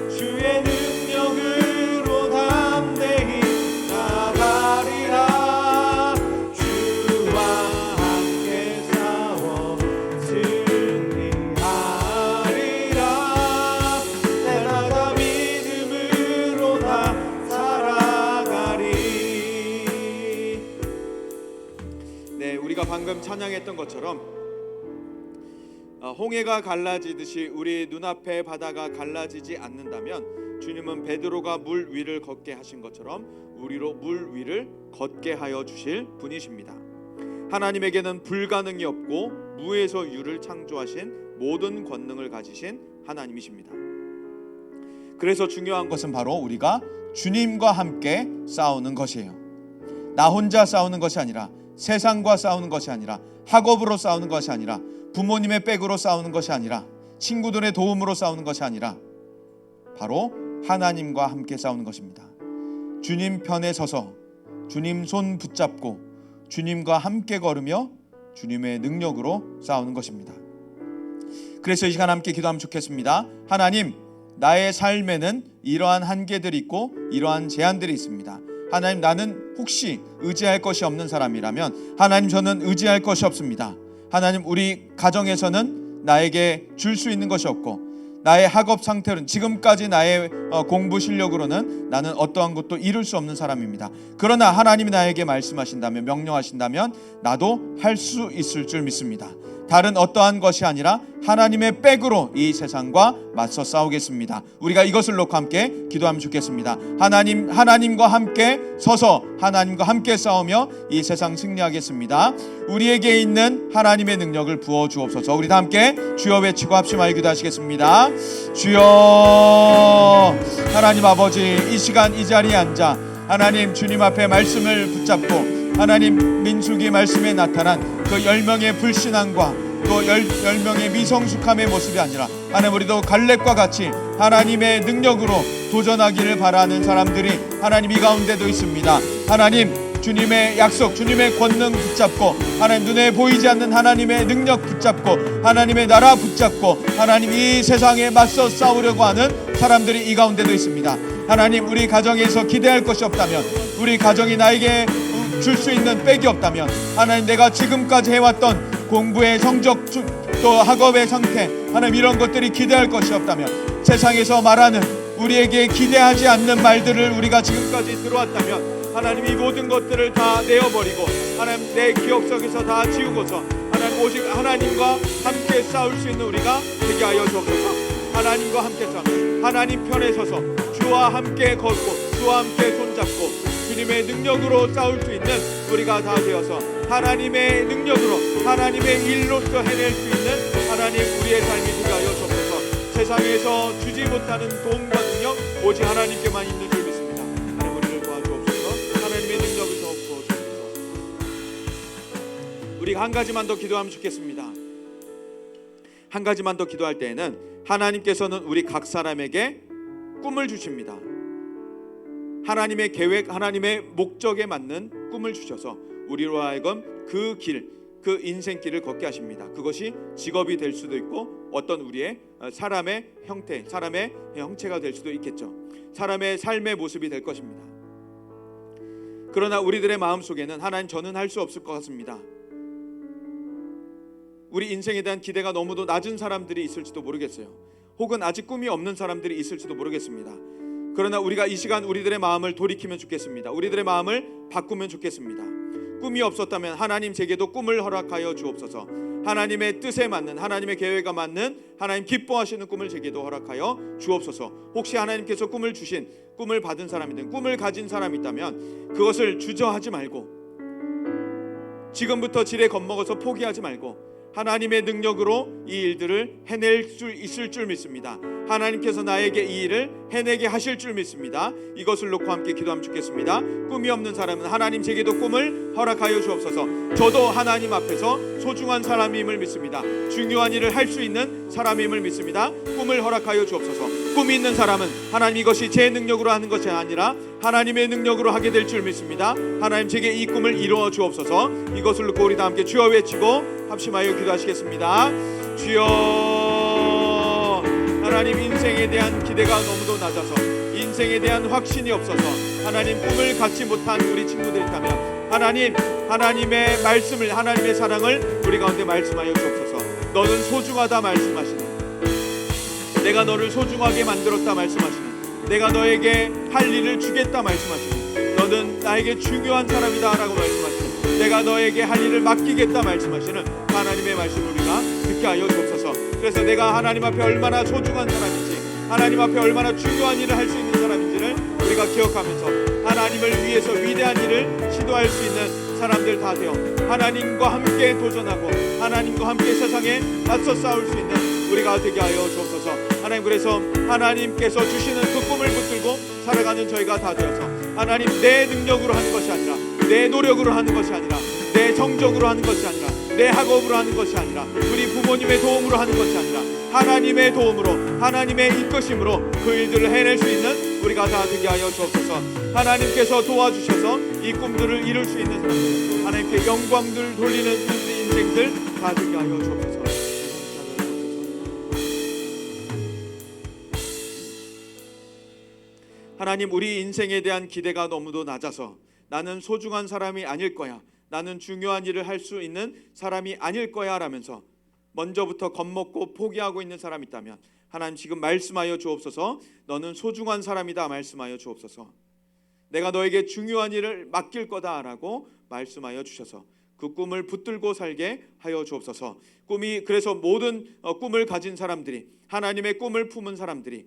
주의 능력으로 담대히 나가리라. 주와 함께 싸워 승리하리라. 날마다 믿음으로 다 살아가리. 네, 우리가 방금 찬양했던 것처럼 홍해가 갈라지듯이 우리 눈앞의 바다가 갈라지지 않는다면 주님은 베드로가 물 위를 걷게 하신 것처럼 우리로 물 위를 걷게 하여 주실 분이십니다. 하나님에게는 불가능이 없고 무에서 유를 창조하신 모든 권능을 가지신 하나님이십니다. 그래서 중요한 것은 바로 우리가 주님과 함께 싸우는 것이에요. 나 혼자 싸우는 것이 아니라, 세상과 싸우는 것이 아니라, 학업으로 싸우는 것이 아니라, 부모님의 백으로 싸우는 것이 아니라, 친구들의 도움으로 싸우는 것이 아니라 바로 하나님과 함께 싸우는 것입니다. 주님 편에 서서 주님 손 붙잡고 주님과 함께 걸으며 주님의 능력으로 싸우는 것입니다. 그래서 이 시간 함께 기도하면 좋겠습니다. 하나님, 나의 삶에는 이러한 한계들이 있고 이러한 제한들이 있습니다. 하나님, 나는 혹시 의지할 것이 없는 사람이라면 하나님, 저는 의지할 것이 없습니다. 하나님, 우리 가정에서는 나에게 줄 수 있는 것이 없고 나의 학업 상태는 지금까지 나의 공부 실력으로는 나는 어떠한 것도 이룰 수 없는 사람입니다. 그러나 하나님이 나에게 말씀하신다면, 명령하신다면 나도 할 수 있을 줄 믿습니다. 다른 어떠한 것이 아니라 하나님의 백으로 이 세상과 맞서 싸우겠습니다. 우리가 이것을 놓고 함께 기도하면 좋겠습니다. 하나님과 함께 서서 하나님과 함께 싸우며 이 세상 승리하겠습니다. 우리에게 있는 하나님의 능력을 부어 주옵소서. 우리 다 함께 주여 외치고 합심하여 기도하시겠습니다. 주여. 하나님 아버지, 이 시간 이 자리에 앉아 하나님 주님 앞에 말씀을 붙잡고 하나님 민수기 말씀에 나타난 그 10명의 불신앙과 또 10명의 미성숙함의 모습이 아니라 하나님, 우리도 갈렙과 같이 하나님의 능력으로 도전하기를 바라는 사람들이 하나님 이 가운데도 있습니다. 하나님, 주님의 약속, 주님의 권능 붙잡고 하나님 눈에 보이지 않는 하나님의 능력 붙잡고 하나님의 나라 붙잡고 하나님 이 세상에 맞서 싸우려고 하는 사람들이 이 가운데도 있습니다. 하나님 우리 가정에서 기대할 것이 없다면, 우리 가정이 나에게 줄 수 있는 백이 없다면, 하나님 내가 지금까지 해왔던 공부의 성적 또 학업의 상태, 하나님 이런 것들이 기대할 것이 없다면, 세상에서 말하는 우리에게 기대하지 않는 말들을 우리가 지금까지 들어왔다면 하나님 이 모든 것들을 다 내어버리고 하나님 내 기억 속에서 다 지우고서 하나님 오직 하나님과 함께 싸울 수 있는 우리가 되게 하여 주옵소서. 하나님과 함께 싸우는 하나님 편에 서서 주와 함께 걷고 주와 함께 손잡고 주님의 능력으로 싸울 수 있는 우리가 다 되어서 하나님의 능력으로 하나님의 일로서 해낼 수 있는 하나님 우리의 삶이 되게 하여 주옵소서. 세상에서 주지 못하는 도움과 능력 오직 하나님께만 있는 줄 믿습니다. 하나님 우리를 도와주옵소서. 하나님의 능력을 더욱 부어주옵소서. 우리가 한 가지만 더 기도하면 좋겠습니다. 한 가지만 더 기도할 때에는 하나님께서는 우리 각 사람에게 꿈을 주십니다. 하나님의 계획, 하나님의 목적에 맞는 꿈을 주셔서 우리로 하여금 그 길, 그 인생길을 걷게 하십니다. 그것이 직업이 될 수도 있고 어떤 우리의 사람의 형태, 사람의 형체가 될 수도 있겠죠. 사람의 삶의 모습이 될 것입니다. 그러나 우리들의 마음속에는 하나님 저는 할 수 없을 것 같습니다. 우리 인생에 대한 기대가 너무도 낮은 사람들이 있을지도 모르겠어요. 혹은 아직 꿈이 없는 사람들이 있을지도 모르겠습니다. 그러나 우리가 이 시간 우리들의 마음을 돌이키면 좋겠습니다. 우리들의 마음을 바꾸면 좋겠습니다. 꿈이 없었다면 하나님 제게도 꿈을 허락하여 주옵소서. 하나님의 뜻에 맞는, 하나님의 계획에 맞는, 하나님 기뻐하시는 꿈을 제게도 허락하여 주옵소서. 혹시 하나님께서 꿈을 주신, 꿈을 받은 사람이든 꿈을 가진 사람이 있다면 그것을 주저하지 말고 지금부터 지레 겁먹어서 포기하지 말고 하나님의 능력으로 이 일들을 해낼 수 있을 줄 믿습니다. 하나님께서 나에게 이 일을 해내게 하실 줄 믿습니다. 이것을 놓고 함께 기도하면 좋겠습니다. 꿈이 없는 사람은 하나님 제게도 꿈을 허락하여 주옵소서. 저도 하나님 앞에서 소중한 사람임을 믿습니다. 중요한 일을 할 수 있는 사람임을 믿습니다. 꿈을 허락하여 주옵소서. 꿈이 있는 사람은 하나님 이것이 제 능력으로 하는 것이 아니라 하나님의 능력으로 하게 될 줄 믿습니다. 하나님 제게 이 꿈을 이루어 주옵소서. 이것을 놓고 우리 다 함께 주여 외치고 합심하여 기도하시겠습니다. 주여, 하나님 인생에 대한 기대가 너무도 낮아서 인생에 대한 확신이 없어서 하나님 꿈을 갖지 못한 우리 친구들이 있다면 하나님, 하나님의 말씀을, 하나님의 사랑을 우리 가운데 말씀하여 주옵소서. 너는 소중하다 말씀하시는, 내가 너를 소중하게 만들었다 말씀하시는, 내가 너에게 할 일을 주겠다 말씀하시는, 너는 나에게 중요한 사람이다 라고 말씀하시는, 내가 너에게 할 일을 맡기겠다 말씀하시는 하나님의 말씀을 우리가 듣게 하여 주옵소서. 그래서 내가 하나님 앞에 얼마나 소중한 사람인지, 하나님 앞에 얼마나 중요한 일을 할 수 있는 사람인지를 우리가 기억하면서 하나님을 위해서 위대한 일을 시도할 수 있는 사람들 다 되어 하나님과 함께 도전하고 하나님과 함께 세상에 맞서 싸울 수 있는 우리가 되게 하여 주옵소서. 하나님, 그래서 하나님께서 주시는 그 꿈을 붙들고 살아가는 저희가 다 되어서 하나님 내 능력으로 하는 것이 아니라, 내 노력으로 하는 것이 아니라, 내 성적으로 하는 것이 아니라, 내 학업으로 하는 것이 아니라, 우리 부모님의 도움으로 하는 것이 아니라 하나님의 도움으로, 하나님의 이끄심으로 그 일들을 해낼 수 있는 우리가 다 되게 하여 주옵소서. 하나님께서 도와주셔서 이 꿈들을 이룰 수 있는 사람들, 하나님께 영광들 돌리는 인생들 다 되게 하여 주옵소서. 하나님, 우리 인생에 대한 기대가 너무도 낮아서 나는 소중한 사람이 아닐 거야, 나는 중요한 일을 할 수 있는 사람이 아닐 거야 라면서 먼저부터 겁먹고 포기하고 있는 사람이 있다면 하나님 지금 말씀하여 주옵소서. 너는 소중한 사람이다 말씀하여 주옵소서. 내가 너에게 중요한 일을 맡길 거다라고 말씀하여 주셔서 그 꿈을 붙들고 살게 하여 주옵소서. 꿈이, 그래서 모든 꿈을 가진 사람들이, 하나님의 꿈을 품은 사람들이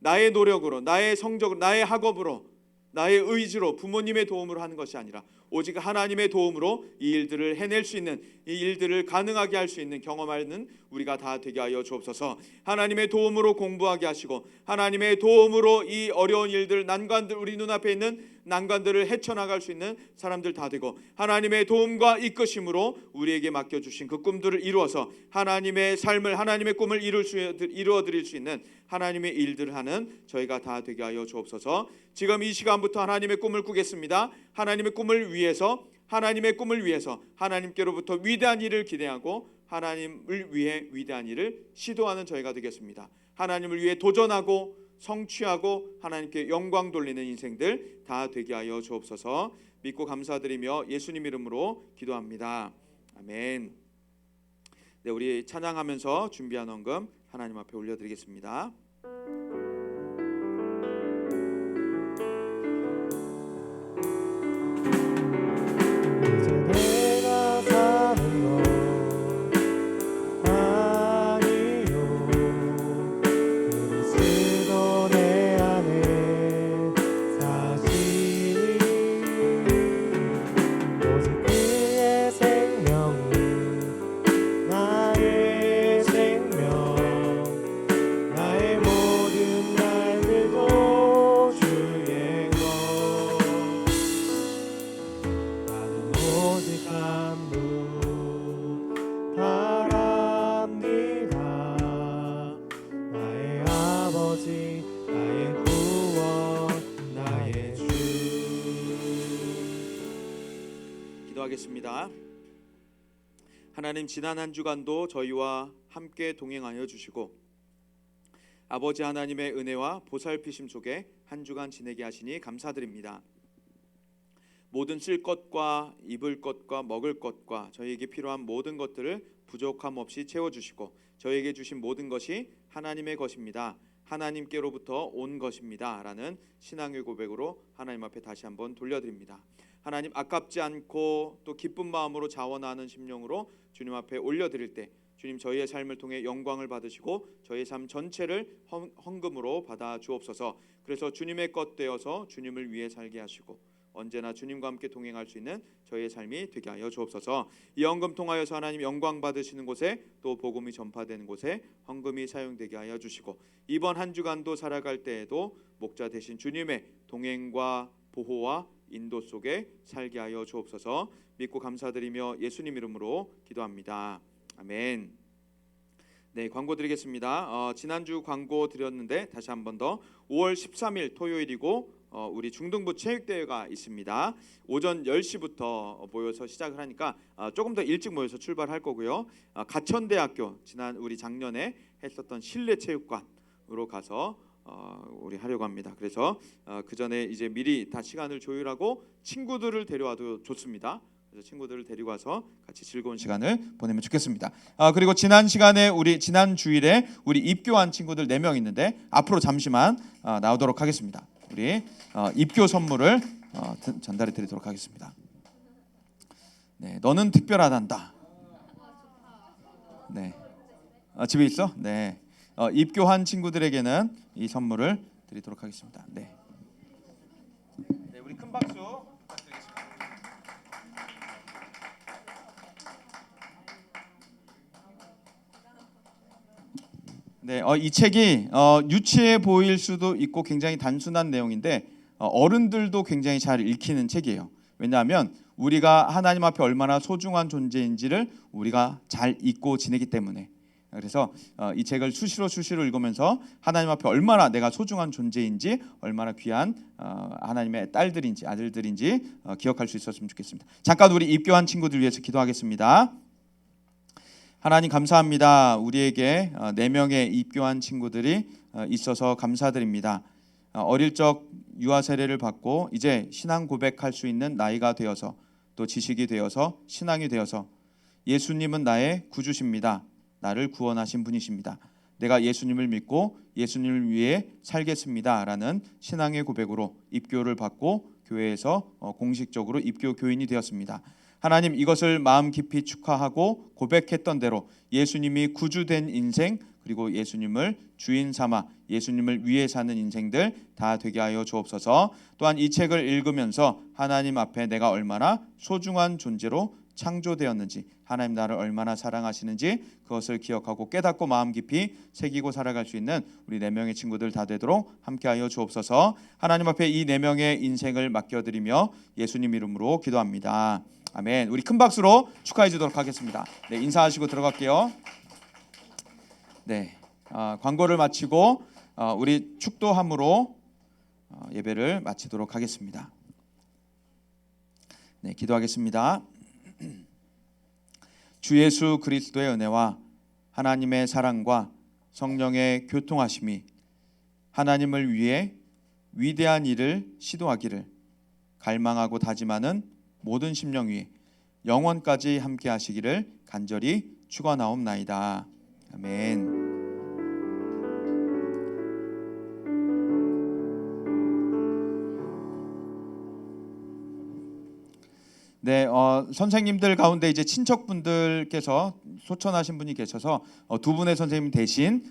나의 노력으로, 나의 성적으로, 나의 학업으로, 나의 의지로, 부모님의 도움으로 하는 것이 아니라 오직 하나님의 도움으로 이 일들을 해낼 수 있는, 이 일들을 가능하게 할 수 있는, 경험하는 우리가 다 되게 하여 주옵소서. 하나님의 도움으로 공부하게 하시고 하나님의 도움으로 이 어려운 일들, 난관들, 우리 눈앞에 있는 난관들을 헤쳐나갈 수 있는 사람들 다 되고, 하나님의 도움과 이끄심으로 우리에게 맡겨주신 그 꿈들을 이루어서 하나님의 삶을, 하나님의 꿈을 이루어 드릴 수 있는 하나님의 일들을 하는 저희가 다 되게 하여 주옵소서. 지금 이 시간부터 하나님의 꿈을 꾸겠습니다. 하나님의 꿈을 위해서 하나님께로부터 위대한 일을 기대하고 하나님을 위해 위대한 일을 시도하는 저희가 되겠습니다. 하나님을 위해 도전하고 성취하고 하나님께 영광 돌리는 인생들 다 되게 하여 주옵소서. 믿고 감사드리며 예수님 이름으로 기도합니다. 아멘. 네, 우리 찬양하면서 준비한 헌금 하나님 앞에 올려드리겠습니다. 이제 내가 사는 건 아니요, 그리스도 내 안에 사시니 오직 그의 생명이 나의 생명, 나의 모든 날들도 주의 것. 나는 오직 한 분 바랍니다. 나의 아버지, 나의 구원, 나의 주. 기도하겠습니다. 하나님, 지난 한 주간도 저희와 함께 동행하여 주시고 아버지 하나님의 은혜와 보살피심 속에 한 주간 지내게 하시니 감사드립니다. 모든 쓸 것과 입을 것과 먹을 것과 저희에게 필요한 모든 것들을 부족함 없이 채워주시고 저희에게 주신 모든 것이 하나님의 것입니다. 하나님께로부터 온 것입니다 라는 신앙의 고백으로 하나님 앞에 다시 한번 돌려드립니다. 하나님, 아깝지 않고 또 기쁜 마음으로 자원하는 심령으로 주님 앞에 올려드릴 때 주님, 저희의 삶을 통해 영광을 받으시고 저희의 삶 전체를 헌금으로 받아 주옵소서. 그래서 주님의 것 되어서 주님을 위해 살게 하시고 언제나 주님과 함께 동행할 수 있는 저희의 삶이 되게 하여 주옵소서. 이 헌금 통하여서 하나님 영광 받으시는 곳에 또 복음이 전파되는 곳에 헌금이 사용되게 하여 주시고 이번 한 주간도 살아갈 때에도 목자 되신 주님의 동행과 보호와 인도 속에 살게 하여 주옵소서. 믿고 감사드리며 예수님 이름으로 기도합니다. 아멘. 네, 광고 드리겠습니다. 지난주 광고 드렸는데 다시 한 번 더 5월 13일 토요일이고 우리 중등부 체육대회가 있습니다. 오전 10시부터 모여서 시작을 하니까 조금 더 일찍 모여서 출발할 거고요. 가천대학교 우리 작년에 했었던 실내 체육관으로 가서 우리 하려고 합니다. 그래서 그 전에 이제 미리 다 시간을 조율하고 친구들을 데려와도 좋습니다. 그래서 친구들을 데리고 와서 같이 즐거운 시간을 보내면 좋겠습니다. 그리고 지난 주일에 우리 입교한 친구들 4명 있는데 앞으로 잠시만 나오도록 하겠습니다. 우리 입교 선물을 전달해 드리도록 하겠습니다. 네, 너는 특별하단다. 네, 집에 있어? 네, 입교한 친구들에게는 이 선물을 드리도록 하겠습니다. 네, 네, 우리 큰 박수 부탁드리겠습니다. 네, 이 책이 유치해 보일 수도 있고 굉장히 단순한 내용인데 어른들도 굉장히 잘 읽히는 책이에요. 왜냐하면 우리가 하나님 앞에 얼마나 소중한 존재인지를 우리가 잘 잊고 지내기 때문에. 그래서 이 책을 수시로 읽으면서 하나님 앞에 얼마나 내가 소중한 존재인지, 얼마나 귀한 하나님의 딸들인지 아들들인지 기억할 수 있었으면 좋겠습니다. 잠깐 우리 입교한 친구들 위해서 기도하겠습니다. 하나님 감사합니다. 우리에게 4명의 입교한 친구들이 있어서 감사드립니다. 어릴 적 유아 세례를 받고 이제 신앙 고백할 수 있는 나이가 되어서 또 지식이 되어서 신앙이 되어서 예수님은 나의 구주십니다. 나를 구원하신 분이십니다. 내가 예수님을 믿고 예수님을 위해 살겠습니다 라는 신앙의 고백으로 입교를 받고 교회에서 공식적으로 입교 교인이 되었습니다. 하나님, 이것을 마음 깊이 축하하고 고백했던 대로 예수님이 구주된 인생, 그리고 예수님을 주인 삼아 예수님을 위해 사는 인생들 다 되게 하여 주옵소서. 또한 이 책을 읽으면서 하나님 앞에 내가 얼마나 소중한 존재로 창조되었는지, 하나님 나를 얼마나 사랑하시는지 그것을 기억하고 깨닫고 마음 깊이 새기고 살아갈 수 있는 우리 4명의 친구들 다 되도록 함께하여 주옵소서. 하나님 앞에 이 4명의 인생을 맡겨드리며 예수님 이름으로 기도합니다. 아멘. 우리 큰 박수로 축하해 주도록 하겠습니다. 네, 인사하시고 들어갈게요. 네, 광고를 마치고 우리 축도함으로 예배를 마치도록 하겠습니다. 네, 기도하겠습니다. 주 예수 그리스도의 은혜와 하나님의 사랑과 성령의 교통하심이 하나님을 위해 위대한 일을 시도하기를 갈망하고 다짐하는 모든 심령 위에 영원까지 함께 하시기를 간절히 축원하옵나이다. 아멘. 네, 선생님들 가운데 이제 친척분들께서 소천하신 분이 계셔서 두 분의 선생님 대신